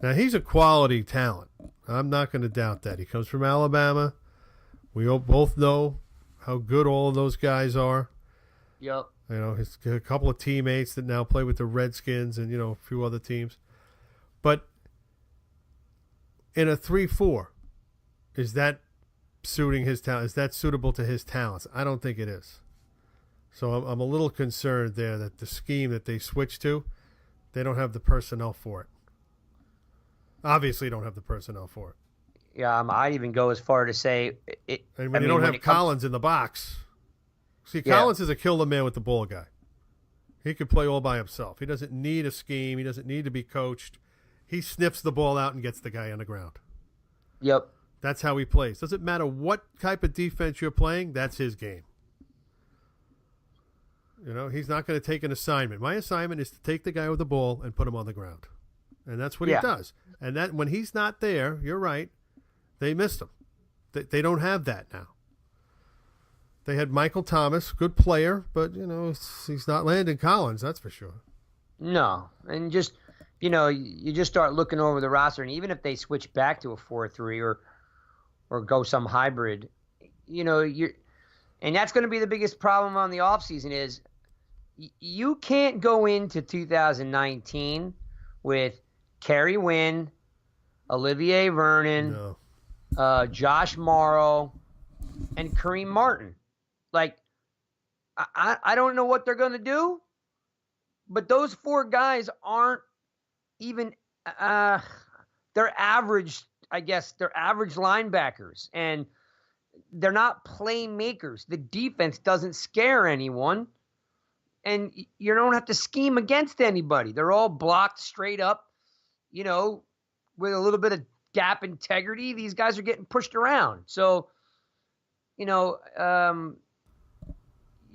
Now, he's a quality talent. I'm not going to doubt that. He comes from Alabama. We both know how good all of those guys are. Yep. He's got a couple of teammates that now play with the Redskins and, a few other teams. But in a 3-4, is that suiting his talent? Is that suitable to his talents? I don't think it is. So I'm a little concerned there that the scheme that they switched to, they don't have the personnel for it. Obviously, don't have the personnel for it. Yeah, I'd even go as far to say it. And when you don't have Collins in the box, see, Collins is a kill the man with the ball guy. He could play all by himself. He doesn't need a scheme. He doesn't need to be coached. He sniffs the ball out and gets the guy on the ground. Yep. That's how he plays. Doesn't matter what type of defense you're playing, that's his game. He's not going to take an assignment. My assignment is to take the guy with the ball and put him on the ground. And that's what he does. And that when he's not there, you're right, they missed him. They don't have that now. They had Michael Thomas, good player, but he's not Landon Collins, that's for sure. No, and just you just start looking over the roster, and even if they switch back to a 4-3 or go some hybrid, and that's going to be the biggest problem on the offseason is you can't go into 2019 with Kerry Wynn, Olivier Vernon, Josh Morrow, and Kareem Martin. Like, I don't know what they're going to do, but those four guys aren't even they're average, I guess. They're average linebackers, and they're not playmakers. The defense doesn't scare anyone, and you don't have to scheme against anybody. They're all blocked straight up, with a little bit of gap integrity. These guys are getting pushed around. So, you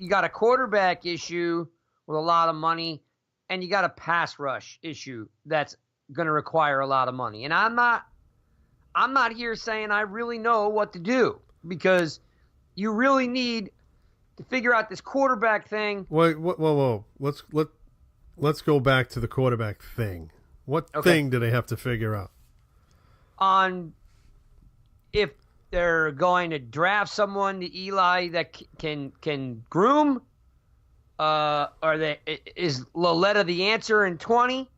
got a quarterback issue with a lot of money, and you got a pass rush issue that's going to require a lot of money. And I'm not here saying I really know what to do, because you really need to figure out this quarterback thing. Wait, whoa. Let's go back to the quarterback thing. What thing do they have to figure out? On if they're going to draft someone to Eli that can groom, is Loletta the answer in 20?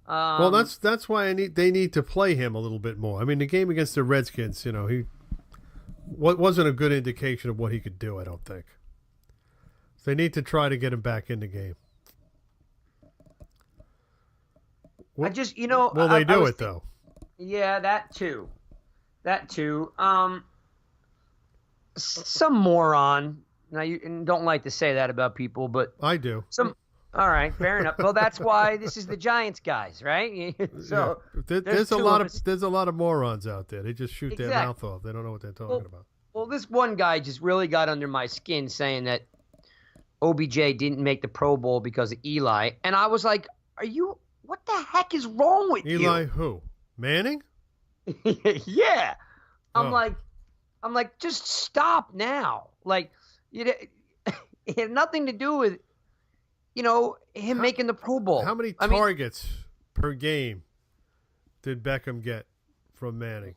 Well, that's why they need to play him a little bit more. I mean, the game against the Redskins, he wasn't a good indication of what he could do, I don't think. So they need to try to get him back in the game. Will they do it, though? Yeah, that too. Some moron. Now, you don't like to say that about people, but I do. All right, fair enough. Well, that's why this is the Giants guys, right? So yeah. There's a lot of morons out there. They just shoot their mouth off. They don't know what they're talking about. Well, this one guy just really got under my skin, saying that OBJ didn't make the Pro Bowl because of Eli, and I was like, what the heck is wrong with you? Eli who? Manning? Yeah. I'm like, just stop now. Like, it had nothing to do with, him making the Pro Bowl. How many targets per game did Beckham get from Manning?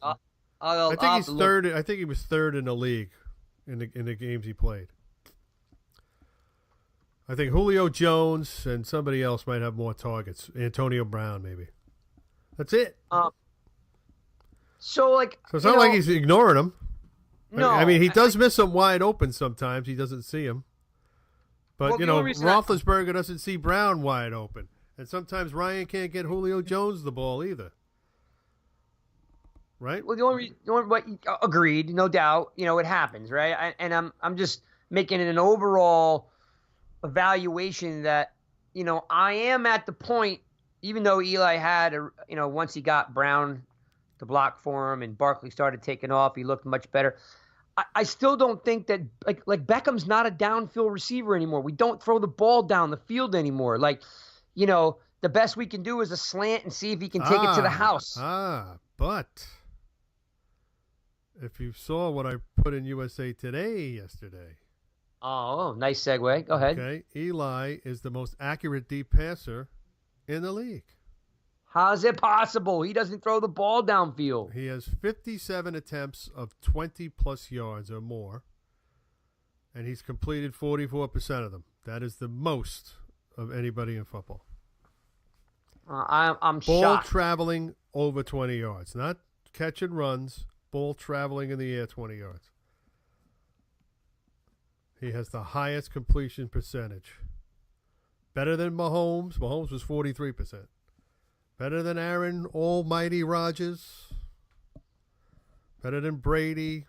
I think he's third. I think he was third in the league in the games he played. I think Julio Jones and somebody else might have more targets. Antonio Brown, maybe. That's it. So it's not like he's ignoring them. No, I mean, he does miss them wide open sometimes. He doesn't see them. But, Roethlisberger doesn't see Brown wide open. And sometimes Ryan can't get Julio Jones the ball either. Right? Well, agreed, no doubt. It happens, right? And I'm just making it an overall evaluation that, I am at the point, even though Eli had, once he got Brown to block for him and Barkley started taking off, he looked much better. I still don't think that like Beckham's not a downfield receiver anymore. We don't throw the ball down the field anymore. The best we can do is a slant and see if he can take it to the house. But if you saw what I put in USA Today yesterday. Oh, nice segue. Go ahead. Okay, Eli is the most accurate deep passer in the league. How's it possible? He doesn't throw the ball downfield. He has 57 attempts of 20-plus yards or more, and he's completed 44% of them. That is the most of anybody in football. I'm ball shocked. Traveling over 20 yards, not catch and runs, ball traveling in the air 20 yards. He has the highest completion percentage. Better than Mahomes. Mahomes was 43%. Better than Aaron Almighty Rodgers. Better than Brady.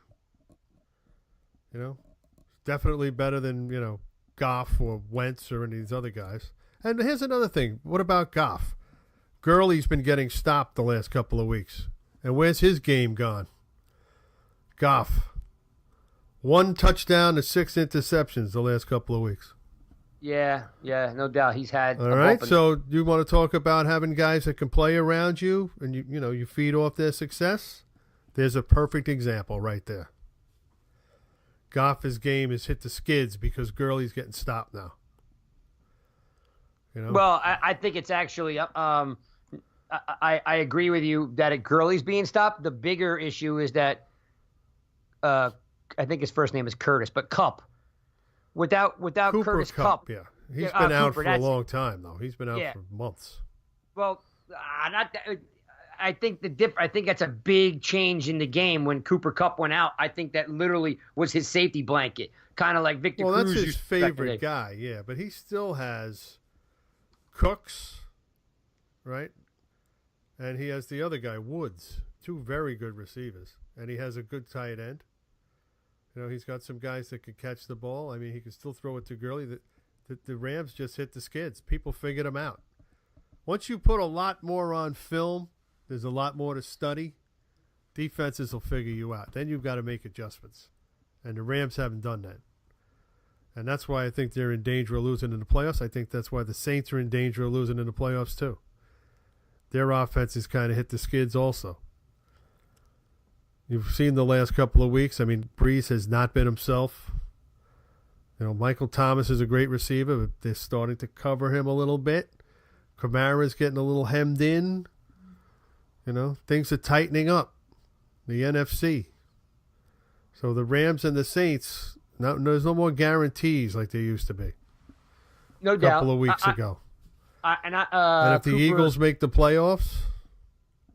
Definitely better than, Goff or Wentz or any of these other guys. And here's another thing. What about Goff? Gurley's been getting stopped the last couple of weeks. And where's his game gone? Goff. 1 touchdown to 6 interceptions the last couple of weeks. Yeah, no doubt. He's had. All right, so you want to talk about having guys that can play around you and you feed off their success? There's a perfect example right there. Goff's game has hit the skids because Gurley's getting stopped now. You know? Well, I think it's actually I agree with you that Gurley's being stopped. The bigger issue is that I think his first name is Curtis, but Kupp. Without Cooper Curtis Kupp, Kupp. yeah. He's been out Cooper, for a long time, though. He's been out for months. Well, I think I think that's a big change in the game when Cooper Kupp went out. I think that literally was his safety blanket, kind of like Victor Cruz. Well, that's his favorite guy, yeah. But he still has Cooks, right? And he has the other guy, Woods, two very good receivers. And he has a good tight end. You know, he's got some guys that could catch the ball. I mean, he can still throw it to Gurley. The Rams just hit the skids. People figured him out. Once you put a lot more on film, there's a lot more to study. Defenses will figure you out. Then you've got to make adjustments. And the Rams haven't done that. And that's why I think they're in danger of losing in the playoffs. I think that's why the Saints are in danger of losing in the playoffs too. Their offense has kind of hit the skids also. You've seen the last couple of weeks. I mean, Breeze has not been himself. You know, Michael Thomas is a great receiver, but they're starting to cover him a little bit. Kamara's getting a little hemmed in. You know, things are tightening up. The NFC. So the Rams and the Saints, there's no more guarantees like there used to be. No doubt. A couple of weeks ago. And if the Eagles make the playoffs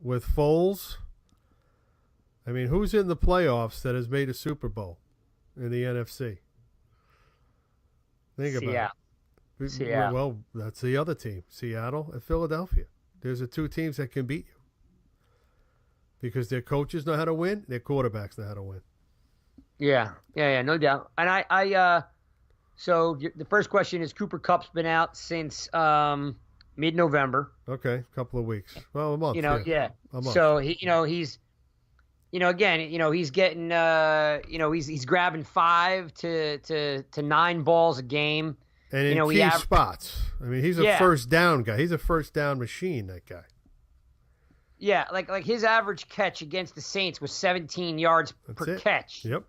with Foles, I mean, who's in the playoffs that has made a Super Bowl in the NFC? Think about it. Seattle. Well, that's the other team, Seattle and Philadelphia. There's the two teams that can beat you because their coaches know how to win, their quarterbacks know how to win. Yeah, no doubt. And so the first question is Cooper Kupp's been out since mid-November. Okay, a couple of weeks. Well, a month. A month. So he's getting he's grabbing 5 to 9 balls a game. And in key spots. I mean, he's a first down guy. He's a first down machine, that guy. Yeah, like his average catch against the Saints was 17 yards per catch. Yep.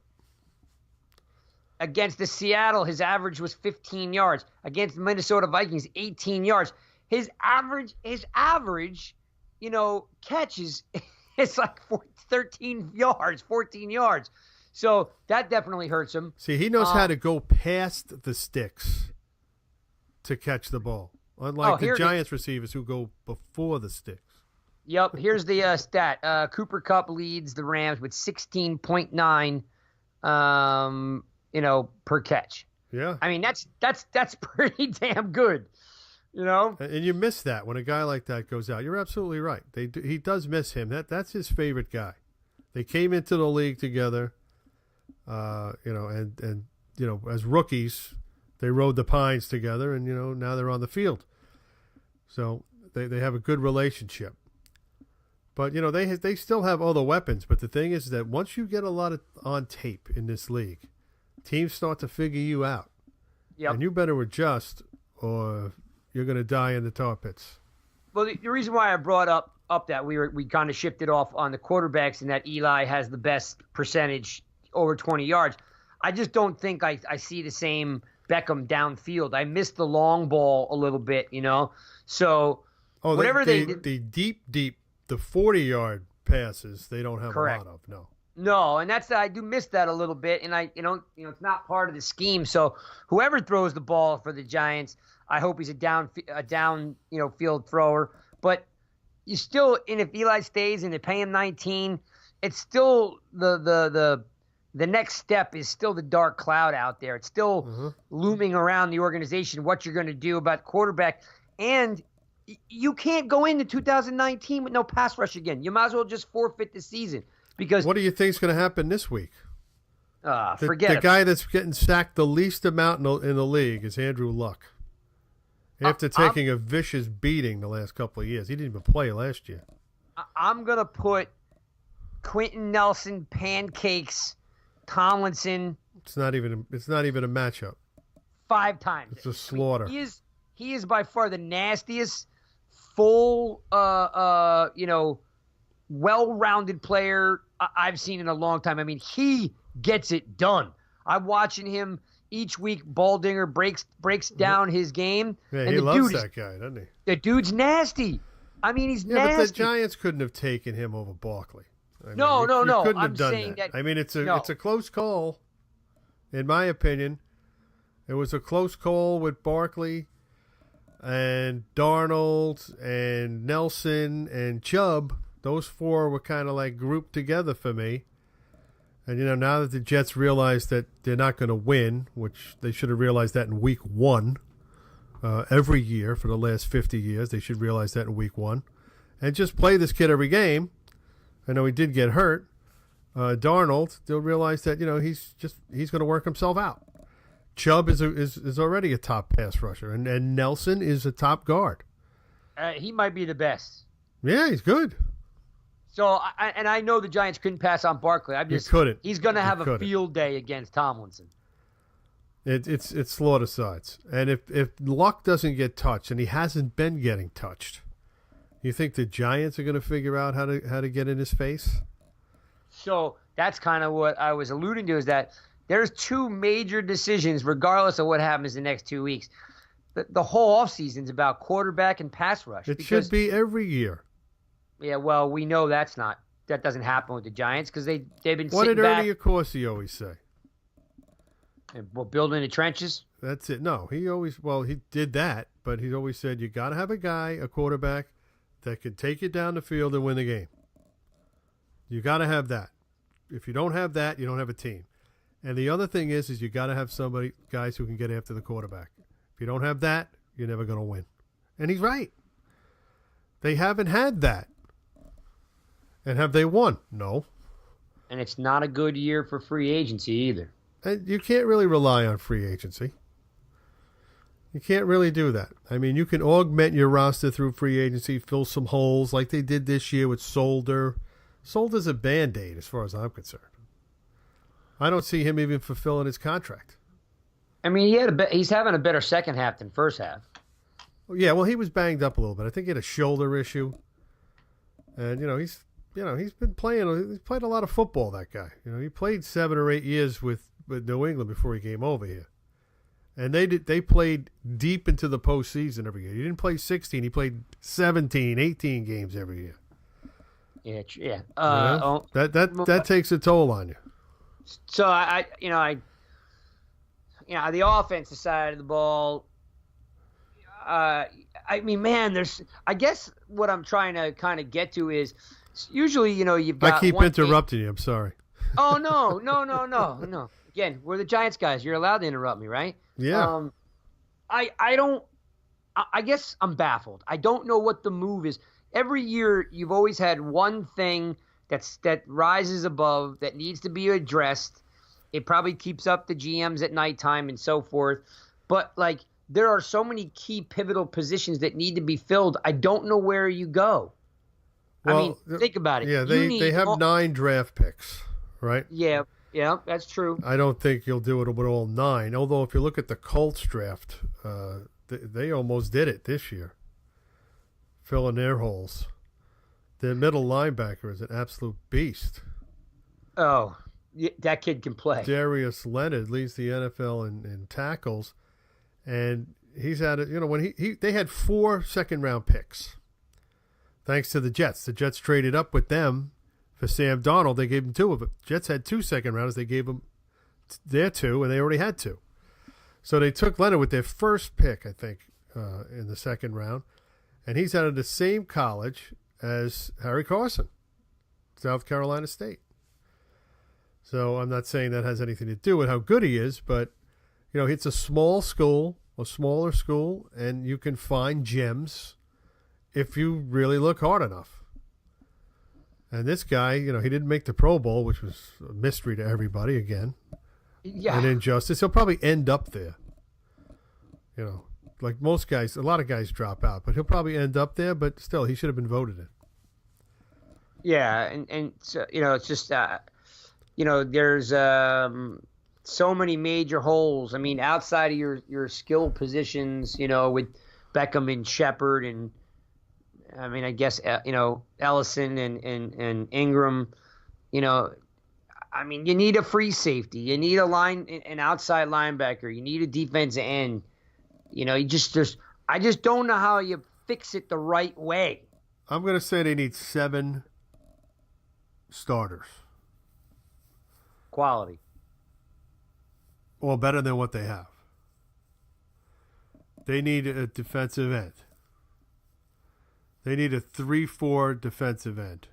Against the Seattle, his average was 15 yards. Against the Minnesota Vikings, 18 yards. His average, catch is it's like 13 yards, 14 yards. So that definitely hurts him. See, he knows how to go past the sticks to catch the ball, unlike the Giants receivers who go before the sticks. Yep. Here's the stat. Cooper Kupp leads the Rams with 16.9, per catch. Yeah. I mean, that's pretty damn good, you know? And you miss that when a guy like that goes out. You're absolutely right. He does miss him. That's his favorite guy. They came into the league together, and as rookies, they rode the pines together, and, now they're on the field. So they have a good relationship. But, they still have other weapons. But the thing is that once you get a lot on tape in this league, teams start to figure you out. Yep. And you better adjust or you're going to die in the tar pits. Well, the reason why I brought up that we kind of shifted off on the quarterbacks and that Eli has the best percentage over 20 yards. I just don't think I see the same Beckham downfield. I missed the long ball a little bit, So whatever the deep, the 40-yard passes, they don't have Correct. A lot of, no. No, and I do miss that a little bit, and it's not part of the scheme. So whoever throws the ball for the Giants, I hope he's a down field thrower. But you still, and if Eli stays and they pay him 19, it's still the next step is still the dark cloud out there. It's still looming around the organization. What you're going to do about quarterback, and you can't go into 2019 with no pass rush again. You might as well just forfeit the season. Because what do you think is going to happen this week? Forget it. The guy that's getting sacked the least amount in the league is Andrew Luck. After taking a vicious beating the last couple of years. He didn't even play last year. I'm going to put Quentin Nelson, Pancakes, Tomlinson. It's not even a matchup. 5 times. It's a slaughter. He is by far the nastiest, full, well-rounded player I've seen in a long time. I mean, he gets it done. I'm watching him each week. Baldinger breaks down his game. Yeah, and he the loves dude that guy, doesn't he? The dude's nasty. I mean, he's Yeah, nasty. but the Giants couldn't have taken him over Barkley. No. You couldn't I'm have done saying that. I mean, it's No. a close call, in my opinion. It was a close call with Barkley and Darnold and Nelson and Chubb. Those four were kind of like grouped together for me. And, now that the Jets realize that they're not going to win, which they should have realized that in week 1, every year for the last 50 years, they should realize that in week 1. And just play this kid every game. I know he did get hurt. Darnold, they'll realize that, he's going to work himself out. Chubb is already a top pass rusher, and Nelson is a top guard. He might be the best. Yeah, he's good. So, I know the Giants couldn't pass on Barkley. Couldn't. He's going to have a field day against Tomlinson. It's slaughter sides. And if Luck doesn't get touched, and he hasn't been getting touched, you think the Giants are going to figure out how to get in his face? So that's kind of what I was alluding to, is that there's two major decisions, regardless of what happens the next 2 weeks. The whole offseason is about quarterback and pass rush. It should be every year. Yeah, well, we know that doesn't happen with the Giants because they've been What sitting did back. Ernie Accorsi always say? Building the trenches? That's it. No, he did that, but he always said you got to have a quarterback, that can take you down the field and win the game. You got to have that. If you don't have that, you don't have a team. And the other thing is you got to have guys who can get after the quarterback. If you don't have that, you're never going to win. And he's right. They haven't had that. And have they won? No. And it's not a good year for free agency either. And you can't really rely on free agency. You can't really do that. I mean, you can augment your roster through free agency, fill some holes like they did this year with Solder. Solder's a Band-Aid as far as I'm concerned. I don't see him even fulfilling his contract. I mean, he's having a better second half than first half. Yeah, well, he was banged up a little bit. I think he had a shoulder issue. And, he's been playing. He's played a lot of football, that guy. He played 7 or 8 years with New England before he came over here. And they played deep into the postseason every year. He didn't play 16. He played 17, 18 games every year. Yeah. That takes a toll on you. So the offensive side of the ball. I guess what I'm trying to kind of get to is usually, you've got. I keep interrupting you. I'm sorry. Oh no. Again, we're the Giants guys. You're allowed to interrupt me, right? Yeah. I guess I'm baffled. I don't know what the move is. Every year, you've always had one thing that rises above that needs to be addressed. It probably keeps up the GMs at nighttime and so forth. But there are so many key pivotal positions that need to be filled. I don't know where you go. Well, think about it. Yeah, they have 9 draft picks, right? Yeah, that's true. I don't think you'll do it with all 9. Although if you look at the Colts draft, they almost did it this year, filling their holes. Their middle linebacker is an absolute beast. Oh, that kid can play. Darius Leonard leads the NFL in tackles, and he's had it. When they had 4 second-round picks, thanks to the Jets. The Jets traded up with them for Sam Darnold. They gave him 2 of it. Jets had 2 second-rounders. They gave him their 2, and they already had 2. So they took Leonard with their first pick, I think, in the second round, and he's out of the same college as Harry Carson, South Carolina State. So I'm not saying that has anything to do with how good he is, but it's a small school, a smaller school, and you can find gems if you really look hard enough. And this guy, he didn't make the Pro Bowl, which was a mystery to everybody again. Yeah. An injustice. He'll probably end up there. Like most guys, a lot of guys drop out, but he'll probably end up there, but still, he should have been voted in. Yeah, and so, it's just, there's so many major holes. I mean, outside of your skill positions, with Beckham and Shepard and, I guess, Ellison and Ingram, I mean, you need a free safety. You need an outside linebacker. You need a defensive end. I just don't know how you fix it the right way. I'm going to say they need 7 starters. Quality. Well, better than what they have. They need a defensive end. They need a 3-4 defensive end.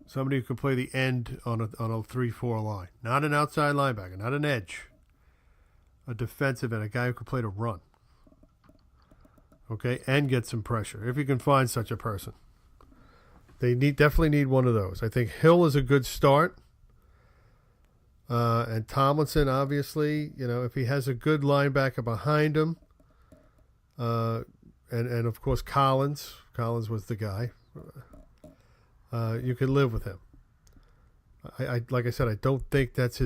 Somebody who can play the end on a 3-4 line. Not an outside linebacker, not an edge. A defensive end, a guy who can play the run. Okay, and get some pressure, if you can find such a person. They definitely need one of those. I think Hill is a good start. And Tomlinson, obviously, if he has a good linebacker behind him, and of course Collins was the guy. You can live with him. I like I said, I don't think that's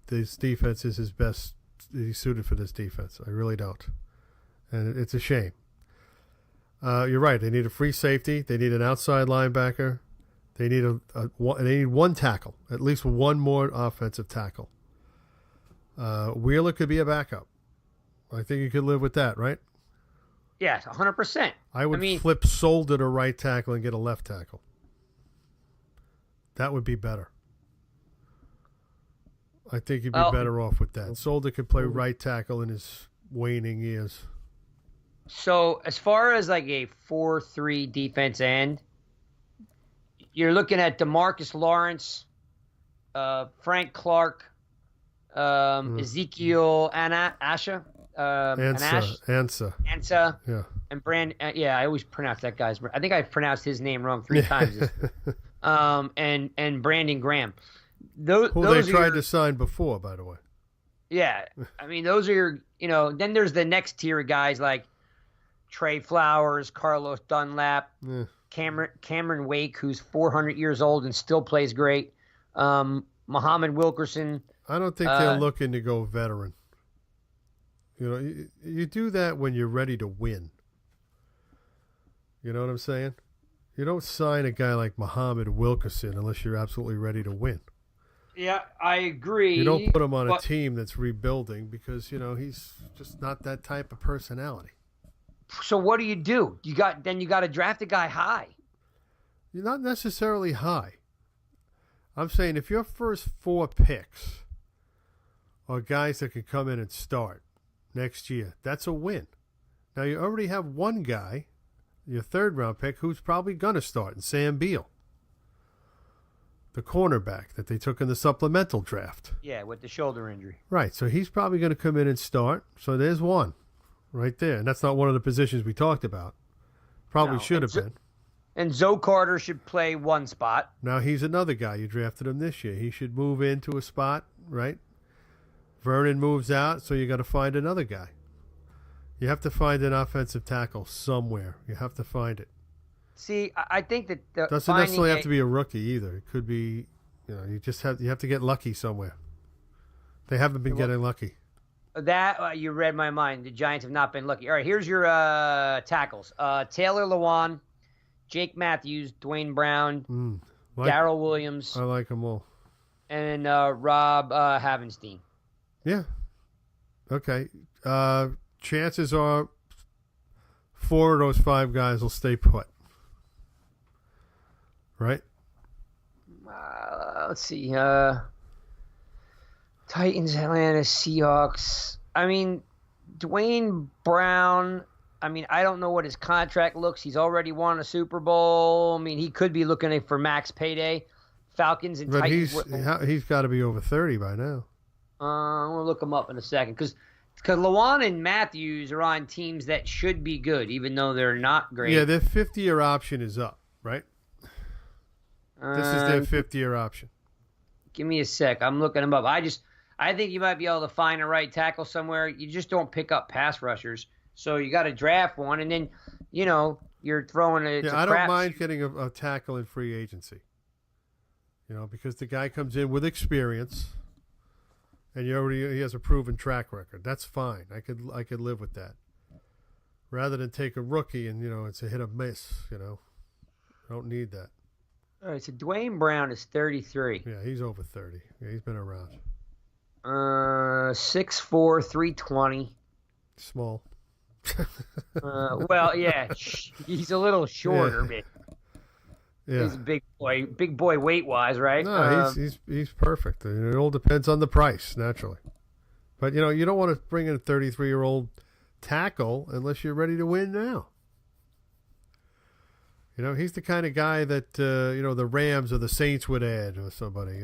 this defense is his best. He's suited for this defense. I really don't, and it's a shame. You're right. They need a free safety. They need an outside linebacker. They need they need one tackle, at least one more offensive tackle. Wheeler could be a backup. I think you could live with that, right? Yes, 100%. I would flip Solder to right tackle and get a left tackle. That would be better. I think you'd be better off with that. Solder could play right tackle in his waning years. So as far as like a 4-3 defense end, you're looking at DeMarcus Lawrence, Frank Clark, Ezekiel Ansah. Ansah. Yeah. And I always pronounce that guy's. I think I've pronounced his name wrong 3 times. And Brandon Graham. Who they tried to sign before, by the way. Yeah. I mean, those are your, then there's the next tier of guys like Trey Flowers, Carlos Dunlap, Cameron Wake, who's 400 years old and still plays great. Muhammad Wilkerson. I don't think they're looking to go veteran. You do that when you're ready to win. You know what I'm saying? You don't sign a guy like Muhammad Wilkerson unless you're absolutely ready to win. Yeah, I agree. You don't put him on a team that's rebuilding because, he's just not that type of personality. So what do? You got to draft a guy high. You're not necessarily high. I'm saying if your first 4 picks are guys that can come in and start next year, that's a win. Now you already have one guy, your 3rd round pick, who's probably going to start, in Sam Beal, the cornerback that they took in the supplemental draft. Yeah, with the shoulder injury. Right, so he's probably going to come in and start. So there's one right there, and that's not one of the positions we talked about. Probably should have been. And Zoe Carter should play one spot. Now he's another guy. You drafted him this year. He should move into a spot, right? Vernon moves out, so you got to find another guy. You have to find an offensive tackle somewhere. You have to find it. See, I think that doesn't necessarily have to be a rookie either. It could be, you have to get lucky somewhere. They haven't been getting lucky. That you read my mind. The Giants have not been lucky. All right, here's your tackles: Taylor Lewan, Jake Matthews, Dwayne Brown, Darrell Williams. I like them all. And Rob Havenstein. Yeah. Okay. Chances are 4 of those 5 guys will stay put. Right? Let's see. Titans, Atlanta, Seahawks. I mean, Dwayne Brown, I don't know what his contract looks. He's already won a Super Bowl. He could be looking for max payday. Falcons and Titans. He's got to be over 30 by now. I'm going to look him up in a second. Because Lewan and Matthews are on teams that should be good, even though they're not great. Yeah, their 50-year option is up, right? This is their 50-year option. Give me a sec. I'm looking them up. I think you might be able to find a right tackle somewhere. You just don't pick up pass rushers. So you got to draft one, and then, you're throwing it. Yeah, I don't mind getting a tackle in free agency. Because the guy comes in with experience, and he has a proven track record. That's fine. I could live with that. Rather than take a rookie and it's a hit or miss. I don't need that. All right, so Dwayne Brown is 33. Yeah, he's over 30. Yeah, he's been around. 6'4", 320. Small. Well, yeah, he's a little shorter, Yeah. but Yeah. he's a big boy weight wise, right? No, he's perfect. It all depends on the price, naturally. But you don't want to bring in a 33-year-old tackle unless you're ready to win now. He's the kind of guy that the Rams or the Saints would add or somebody.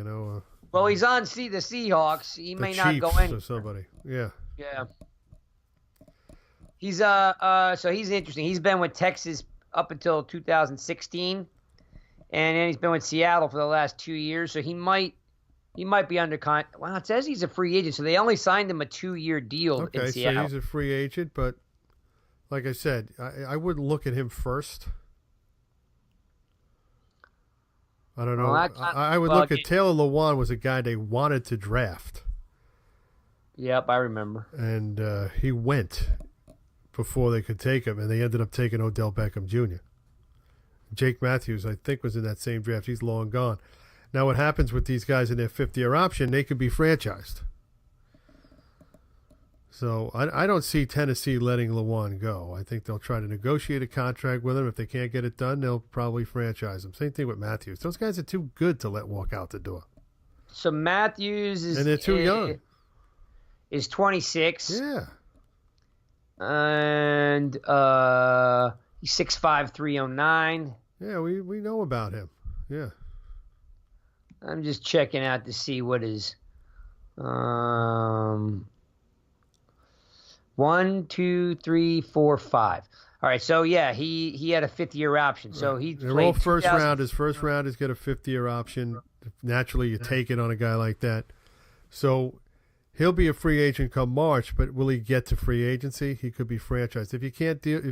Well, he's on the Seahawks. He may the not go Chiefs anywhere. or somebody. Yeah. Yeah. He's so he's interesting. He's been with Texas up until 2016, and then he's been with Seattle for the last 2 years. So he might be under contract. Well, it says he's a free agent, so they only signed him a 2-year deal in Seattle. So he's a free agent, but like I said, I wouldn't look at him first. I don't know. I would look at Taylor Lewan was a guy they wanted to draft. Yep, I remember. And he went before they could take him, and they ended up taking Odell Beckham Jr. Jake Matthews, I think, was in that same draft. He's long gone. Now, what happens with these guys in their 5th-year option, they could be franchised. So I don't see Tennessee letting Lewan go. I think they'll try to negotiate a contract with him. If they can't get it done, they'll probably franchise him. Same thing with Matthews. Those guys are too good to let walk out the door. So Matthews is... And they're too young. Is 26. Yeah. And he's 6'5", 309. Yeah, we know about him. Yeah. I'm just checking out to see what his 1, 2, 3, 4, 5. All right, so yeah, he had a 5th-year option. So he They're played all first rounders. First rounders get a 5th-year option. Naturally, you take it on a guy like that. So he'll be a free agent come March, but will he get to free agency? He could be franchised. If you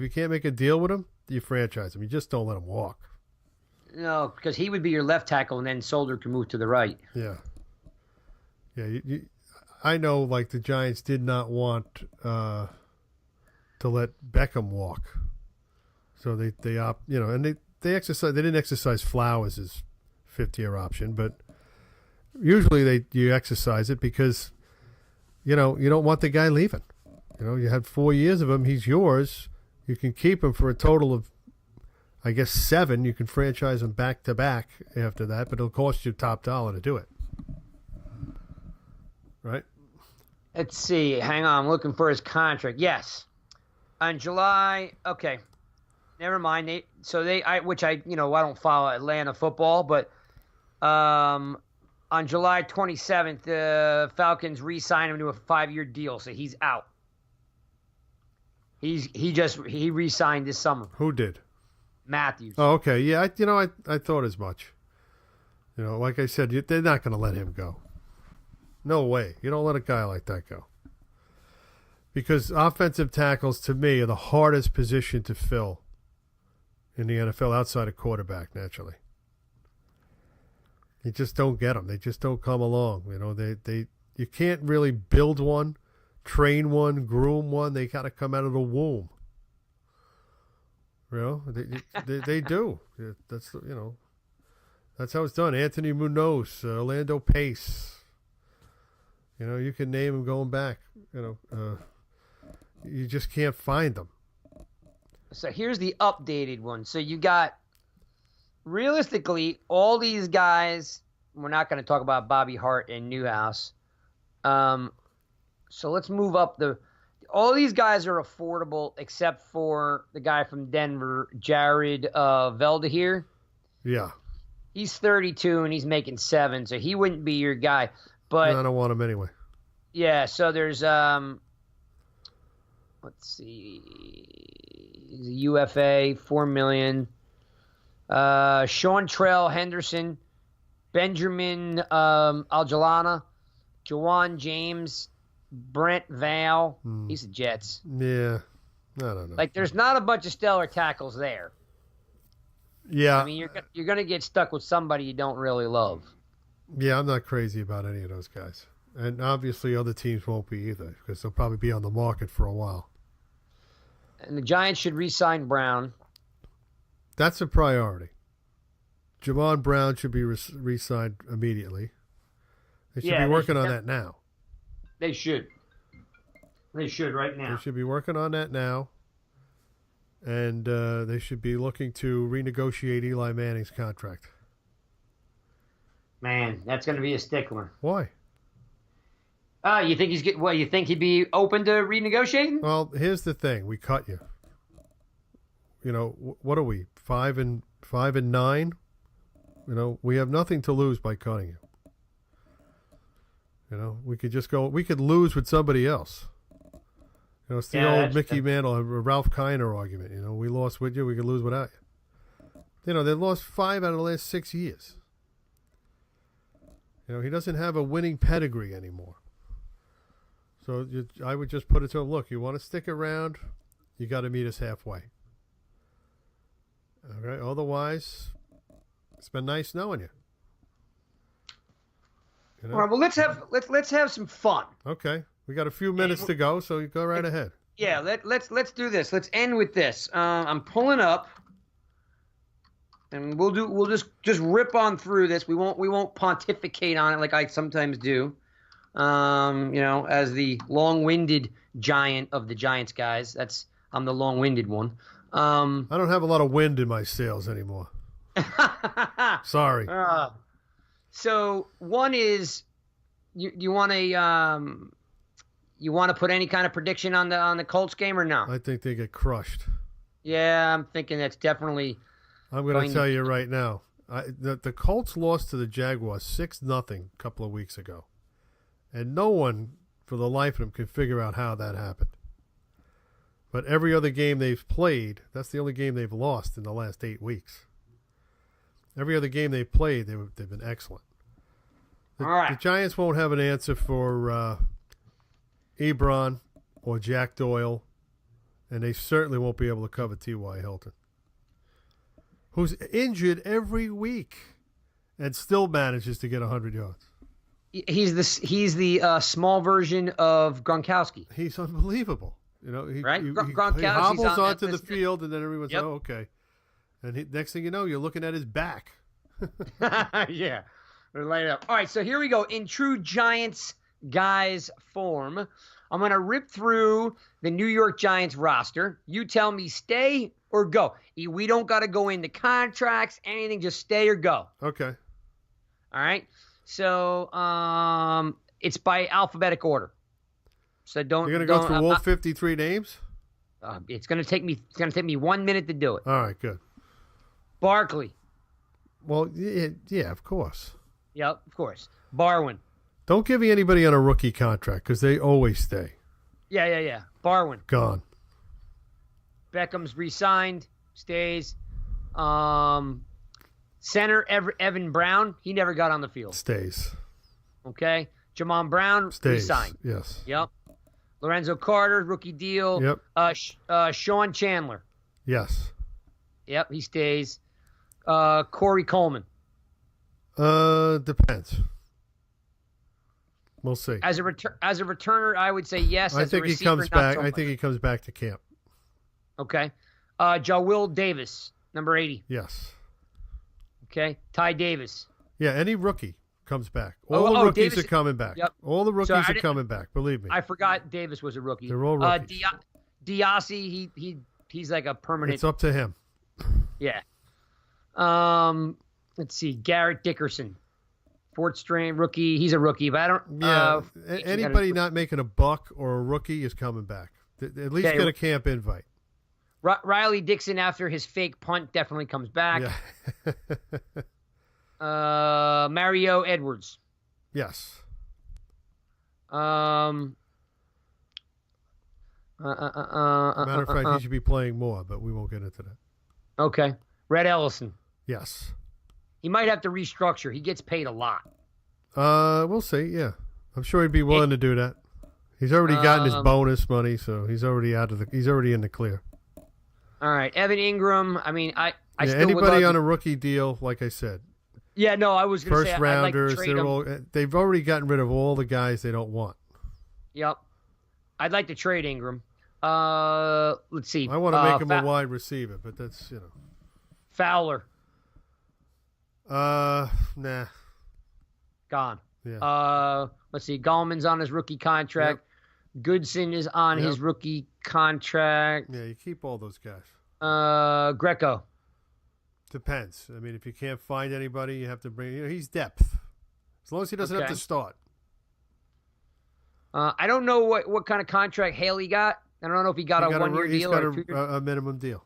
can't make a deal with him, you franchise him. You just don't let him walk. No, because he would be your left tackle, and then Solder can move to the right. Yeah. Yeah, I know, like, the Giants did not want to let Beckham walk. So they and they exercise. They didn't exercise Flowers' 5th-year option, but usually you exercise it because you don't want the guy leaving. You had 4 years of him. He's yours. You can keep him for a total of, I guess, 7. You can franchise him back to back after that, but it'll cost you top dollar to do it. Right? Let's see. Hang on. I'm looking for his contract. Yes. On July. Okay. Never mind. I don't follow Atlanta football, but on July 27th, the Falcons re-signed him to a 5-year deal, so he's out. He re-signed this summer. Who did? Matthews. Oh, okay. Yeah, I thought as much. Like I said, they're not going to let him go. No way. You don't let a guy like that go. Because offensive tackles, to me, are the hardest position to fill in the NFL outside of quarterback, naturally. You just don't get them. They just don't come along. You can't really build one, train one, groom one. They got to come out of the womb. They do. That's how it's done. Anthony Munoz, Orlando Pace. You can name them going back. You just can't find them. So here's the updated one. So you got, realistically, all these guys. We're not going to talk about Bobby Hart and Newhouse. So let's move up all these guys are affordable except for the guy from Denver, Jared Veldheer. Yeah. He's 32 and he's making 7, so he wouldn't be your guy. But I don't want him anyway. Yeah, so there's let's see. He's a UFA, $4 million. Sean Trell Henderson, Benjamin Aljalana, Jawan James, Brent Val. He's the Jets. Yeah. I don't know. Like, there's not a bunch of stellar tackles there. Yeah. I mean, you're going to get stuck with somebody you don't really love. Yeah, I'm not crazy about any of those guys. And obviously other teams won't be either because they'll probably be on the market for a while. And the Giants should re-sign Brown. That's a priority. Jamon Brown should be re-signed immediately. They should be working on that now. They should. They should right now. They should be working on that now. And they should be looking to renegotiate Eli Manning's contract. Man, that's going to be a stickler. Why? You think you think he'd be open to renegotiating? Well, here's the thing: we cut you. You know, what are we? 5-9. You know, we have nothing to lose by cutting you. You know, we could just go. We could lose with somebody else. You know, it's the old Mickey Mantle, Ralph Kiner argument. You know, we lost with you, we could lose without you. You know, they lost 5 out of the last 6 years. You know, he doesn't have a winning pedigree anymore. So I would just put it to him, look, you want to stick around, you got to meet us halfway. Okay, otherwise, it's been nice knowing you. You know? All right, well, let's have some fun. Okay, we got a few minutes to go, so you go right ahead. Yeah, let's do this. Let's end with this. I'm pulling up, and we'll just rip on through this. We won't pontificate on it like I sometimes do. You know, as the long-winded giant of the Giants guys. I'm the long-winded one. I don't have a lot of wind in my sails anymore. Sorry. So one is you want to put any kind of prediction on the Colts game or no? I think they get crushed. Yeah, I'm thinking that's definitely. I'm going to tell you right now. The Colts lost to the Jaguars 6-0 a couple of weeks ago. And no one, for the life of them, can figure out how that happened. But every other game they've played, that's the only game they've lost in the last 8 weeks. Every other game they've played, they've been excellent. All right. The Giants won't have an answer for Ebron or Jack Doyle, and they certainly won't be able to cover T.Y. Hilton, who's injured every week and still manages to get 100 yards. He's the small version of Gronkowski. He's unbelievable. You know, he Gronkowski's hobbles onto the field, and then everyone's like, oh, okay. And next thing you know, you're looking at his back. Yeah, they're light up. All right, so here we go. In true Giants guys form, I'm going to rip through the New York Giants roster. You tell me stay or go. We don't got to go into contracts, anything. Just stay or go. Okay. All right. So it's by alphabetic order. So don't. You're gonna go through all 53 names. It's gonna take me 1 minute to do it. All right, good. Barkley. Well, yeah, of course. Yep, of course. Barwin. Don't give me anybody on a rookie contract because they always stay. Yeah. Barwin. Gone. Beckham's re-signed. Stays. Center Evan Brown. He never got on the field. Stays. Okay. Jamon Brown. Stays. Re-signed. Yes. Yep. Lorenzo Carter, rookie deal. Yep. Sean Chandler. Yes. Yep, he stays. Corey Coleman. Depends. We'll see. As a returner, I would say yes. I think he comes back. I think he comes back to camp. Okay. Jawill Davis, number 80. Yes. Okay. Ty Davis. Yeah, any rookie comes back. All the rookies Davis, are coming back. Yep. All the rookies are coming back. Believe me. I forgot Davis was a rookie. They're all rookies. Diassi, he's like a permanent. It's up to him. Yeah. Let's see. Garrett Dickerson, fourth string rookie. He's a rookie, but I don't. Yeah. Anybody not making a buck or a rookie is coming back. At least get a camp invite. Riley Dixon, after his fake punt, definitely comes back. Yeah. Mario Edwards. Yes. Matter of fact, he should be playing more, but we won't get into that. Okay. Red Ellison. Yes. He might have to restructure. He gets paid a lot. We'll see. Yeah, I'm sure he'd be willing to do that. He's already gotten his bonus money, so he's already He's already in the clear. All right, Evan Ingram. I mean, I still anybody on a rookie deal, like I said. Yeah, no, I was going to say first rounders. I'd like to trade him. They've already gotten rid of all the guys they don't want. Yep, I'd like to trade Ingram. Let's see. I want to make him a wide receiver, but that's Fowler. Nah. Gone. Yeah. Let's see. Gallman's on his rookie contract. Yep. Goodson is on his rookie contract. Yeah, you keep all those guys. Greco. Depends. I mean, if you can't find anybody, you have to bring. He's depth. As long as he doesn't have to start. I don't know what kind of contract Haley got. I don't know if he got a 1-year deal or he's got a minimum deal.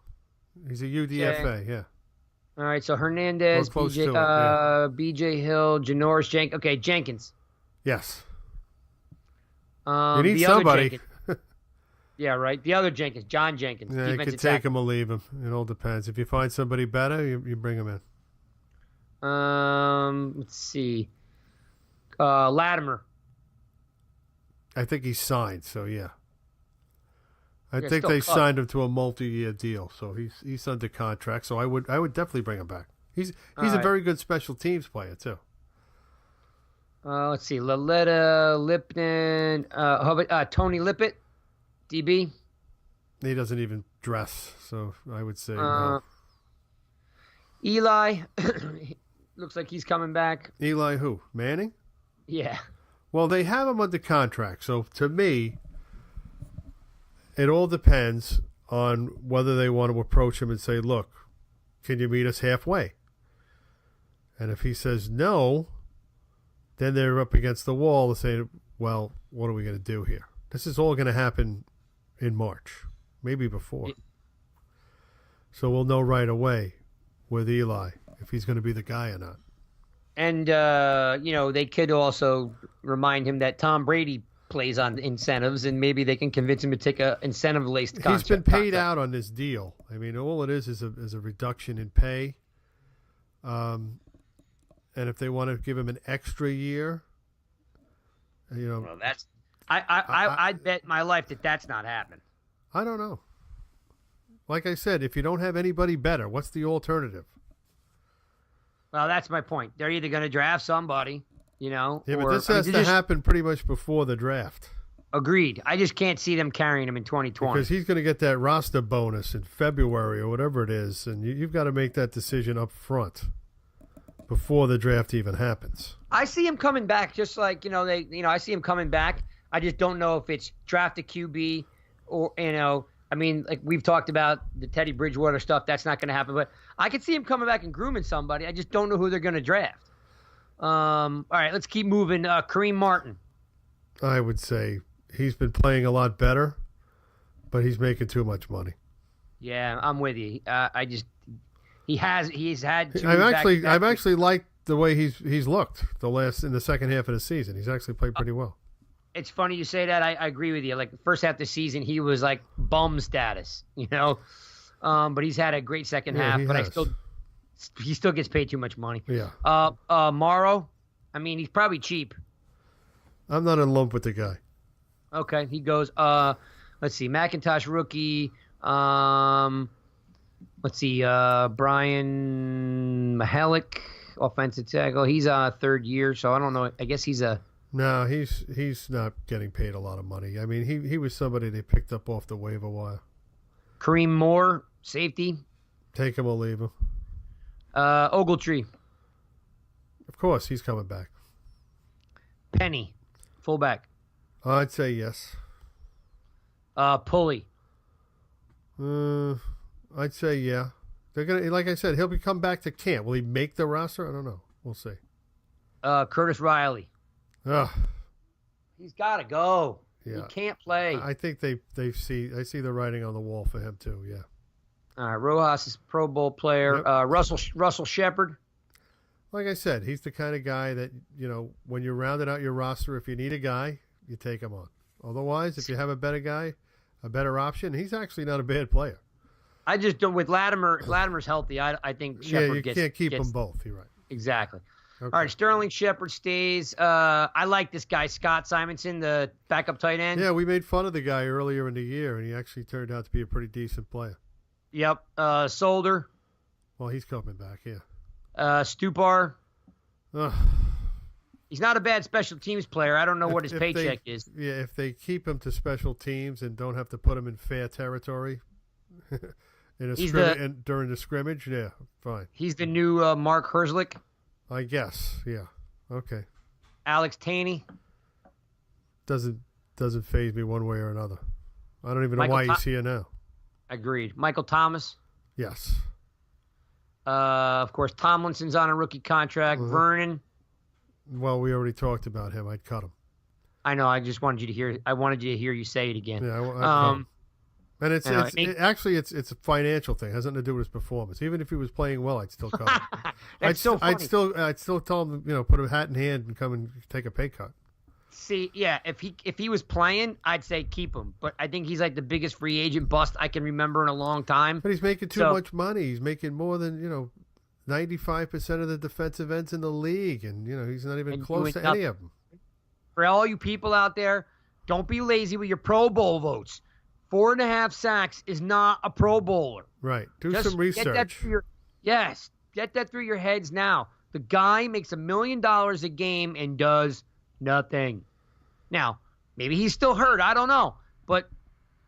He's a UDFA, yeah. All right, so Hernandez, BJ Hill, Janoris Jenkins. Okay, Jenkins. Yes. You need somebody. Yeah, right. The other Jenkins, John Jenkins. Yeah, you can take him or leave him. It all depends. If you find somebody better, you bring him in. Let's see. Latimer. I think he's signed, so yeah. I think they signed him to a multi-year deal, so he's under contract. So I would definitely bring him back. He's a very good special teams player too. Let's see, Laletta, Lipton, how about Tony Lippett, DB? He doesn't even dress, so I would say no. Eli, looks like he's coming back. Eli who? Manning? Yeah. Well, they have him under contract, so to me, it all depends on whether they want to approach him and say, look, can you meet us halfway? And if he says no, then they're up against the wall and saying, well, what are we going to do here? This is all going to happen in March, maybe before. So we'll know right away with Eli if he's going to be the guy or not. And, they could also remind him that Tom Brady plays on incentives, and maybe they can convince him to take a incentive-laced contract. He's been paid out on this deal. I mean, all it is a reduction in pay. And if they want to give him an extra year, well, that's I'd bet my life that's not happening. I don't know. Like I said, if you don't have anybody better, what's the alternative? Well, that's my point. They're either going to draft somebody, Yeah, but this has to happen pretty much before the draft. Agreed. I just can't see them carrying him in 2020. Because he's going to get that roster bonus in February or whatever it is, and you've got to make that decision up front before the draft even happens. I see him coming back, just like I see him coming back. I just don't know if it's draft a QB or like we've talked about the Teddy Bridgewater stuff. That's not going to happen. But I could see him coming back and grooming somebody. I just don't know who they're going to draft. All right, let's keep moving. Kareem Martin. I would say he's been playing a lot better, but he's making too much money. Yeah, I'm with you. He's had. I've actually liked the way he's looked in the second half of the season. He's actually played pretty well. It's funny you say that. I agree with you. Like the first half of the season, he was like bum status, but he's had a great second half. But he still gets paid too much money. Yeah. Morrow, I mean, he's probably cheap. I'm not in love with the guy. Okay, he goes. Let's see, McIntosh rookie. Let's see, Brian Mahalik, offensive tackle. He's third year, so I don't know. I guess he's a. No, he's not getting paid a lot of money. I mean, he was somebody they picked up off the waiver wire. Kareem Moore, safety. Take him or leave him. Ogletree. Of course, he's coming back. Penny, fullback. I'd say yes. Pulley. I'd say yeah. They're gonna, like I said, he'll come back to camp. Will he make the roster? I don't know. We'll see. Curtis Riley. Ugh. He's got to go. Yeah. He can't play. I think I see the writing on the wall for him too. Yeah. All right, Rojas is a Pro Bowl player. Yep. Russell Shepard. Like I said, he's the kind of guy that when you're rounding out your roster, if you need a guy, you take him on. Otherwise, if you have a better guy, a better option, he's actually not a bad player. I just don't with Latimer. Latimer's healthy. I think Shepard can't keep them both. You're right. Exactly. Okay. All right, Sterling Shepard stays. I like this guy, Scott Simonson, the backup tight end. Yeah, we made fun of the guy earlier in the year, and he actually turned out to be a pretty decent player. Yep. Solder. Well, he's coming back, yeah. Stupar. Ugh. He's not a bad special teams player. I don't know what his paycheck is. Yeah, if they keep him to special teams and don't have to put him in fair territory during the scrimmage, yeah, fine. He's the new Mark Herzlich. I guess. Yeah. Okay. Alex Taney. Doesn't faze me one way or another. I don't even know Michael why he's here now. Agreed. Michael Thomas. Yes. Of course, Tomlinson's on a rookie contract. Vernon. Well, we already talked about him. I'd cut him. I know. I just wanted you to hear. I wanted you to hear you say it again. Yeah. I'd cut him. And it's a financial thing. It has nothing to do with his performance. Even if he was playing well, I'd still cut him. That's so funny. I'd still tell him, put a hat in hand and come and take a pay cut. See, yeah, if he was playing, I'd say keep him. But I think he's like the biggest free agent bust I can remember in a long time. But he's making too much money. He's making more than 95% of the defensive ends in the league, and he's not even close to any of them. For all you people out there, don't be lazy with your Pro Bowl votes. 4.5 sacks is not a Pro Bowler. Right. Just some research. Get that through your heads now. The guy makes $1 million a game and does nothing. Now, maybe he's still hurt. I don't know. But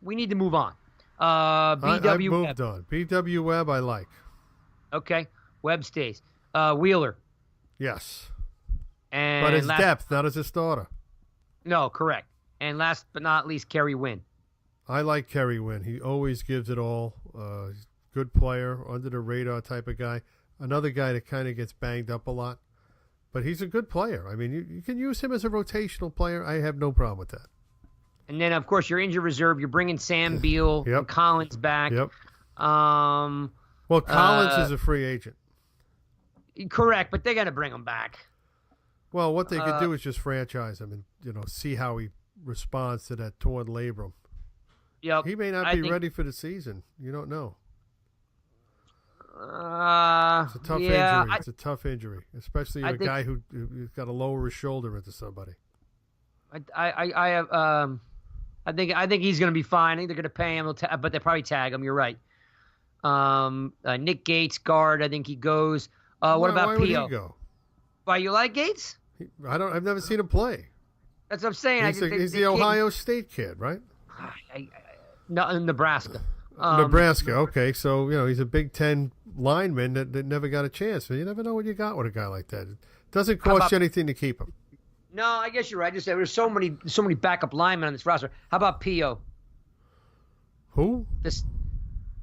we need to move on. B.W. Webb. On. B.W. Webb I like. Okay. Webb stays. Wheeler. Yes. And but his depth, not as a starter. No, correct. And last but not least, Kerry Wynn. I like Kerry Wynn. He always gives it all. Good player, under the radar type of guy. Another guy that kind of gets banged up a lot. But he's a good player. I mean, you can use him as a rotational player. I have no problem with that. And then, of course, your injured reserve. You're bringing Sam Beal and Collins back. Yep. Well, Collins is a free agent. Correct, but they're going to bring him back. Well, what they could do is just franchise him and see how he responds to that torn labrum. Yep. He may not be ready for the season. You don't know. It's a tough injury. It's a tough injury, especially a guy who's got to lower his shoulder into somebody. I think he's going to be fine. I think they're going to pay him, but they'll probably tag him. You're right. Nick Gates, guard. I think he goes. What about why Pio? Would he go? Why you like Gates? I've never seen him play. That's what I'm saying. He's the Ohio State kid, right? No, in Nebraska. Nebraska. Okay, so he's a Big Ten lineman that never got a chance. So you never know what you got with a guy like that. It doesn't cost you anything to keep him. No, I guess you're right. Just there's so many backup linemen on this roster. How about Pio? Who? This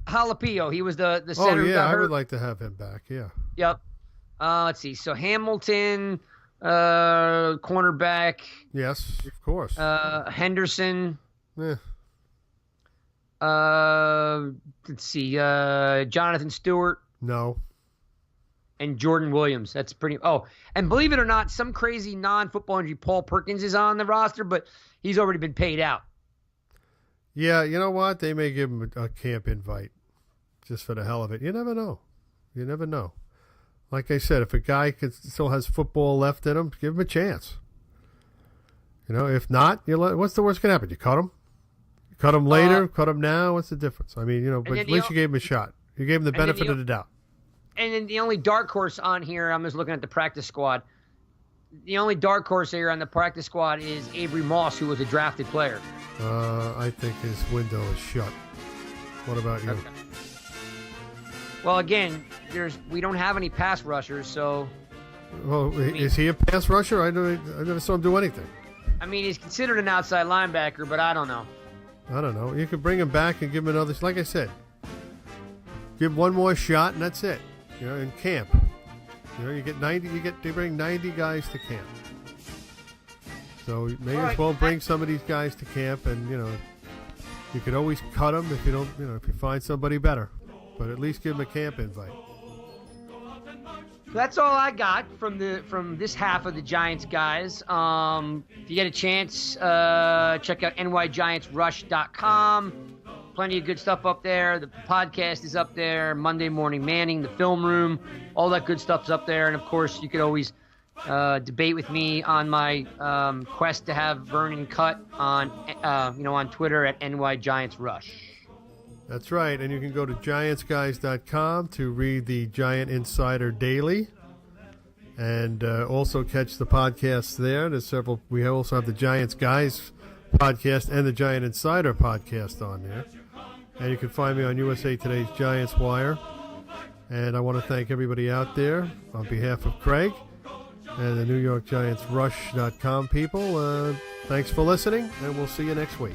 Jalapeno. He was the center. Oh yeah, I would like to have him back. Yeah. Yep. Let's see. So Hamilton, cornerback. Yes, of course. Henderson. Yeah. Let's see. Jonathan Stewart. No. And Jordan Williams. That's pretty. Oh, and believe it or not, some crazy non-football injury, Paul Perkins is on the roster, but he's already been paid out. Yeah, you know what? They may give him a camp invite just for the hell of it. You never know. You never know. Like I said, if a guy still has football left in him, give him a chance. If not, what's the worst can happen? You cut him? You cut him later? Cut him now? What's the difference? I mean, but at least you gave him a shot. You gave him the benefit of the doubt. And then the only dark horse on here, I'm just looking at the practice squad. The only dark horse here on the practice squad is Avery Moss, who was a drafted player. I think his window is shut. What about you? Okay. Well, again, we don't have any pass rushers, so. Well, is he a pass rusher? I never saw him do anything. I mean, he's considered an outside linebacker, but I don't know. I don't know. You could bring him back and give him another. Like I said, give one more shot, and that's it. In camp. You get 90. They bring 90 guys to camp. So you may as well bring some of these guys to camp, and you could always cut them if you don't. If you find somebody better, but at least give them a camp invite. That's all I got from this half of the Giants guys. If you get a chance, check out nygiantsrush.com. Plenty of good stuff up there. The podcast is up there. Monday Morning Manning, the film room, all that good stuff's up there. And of course, you could always debate with me on my quest to have Vernon cut on Twitter at nygiantsrush. That's right, and you can go to GiantsGuys.com to read the Giant Insider Daily, and also catch the podcasts there. There's several. We also have the Giants Guys podcast and the Giant Insider podcast on there, and you can find me on USA Today's Giants Wire. And I want to thank everybody out there on behalf of Craig and the New York Giants Rush.com people. Thanks for listening, and we'll see you next week.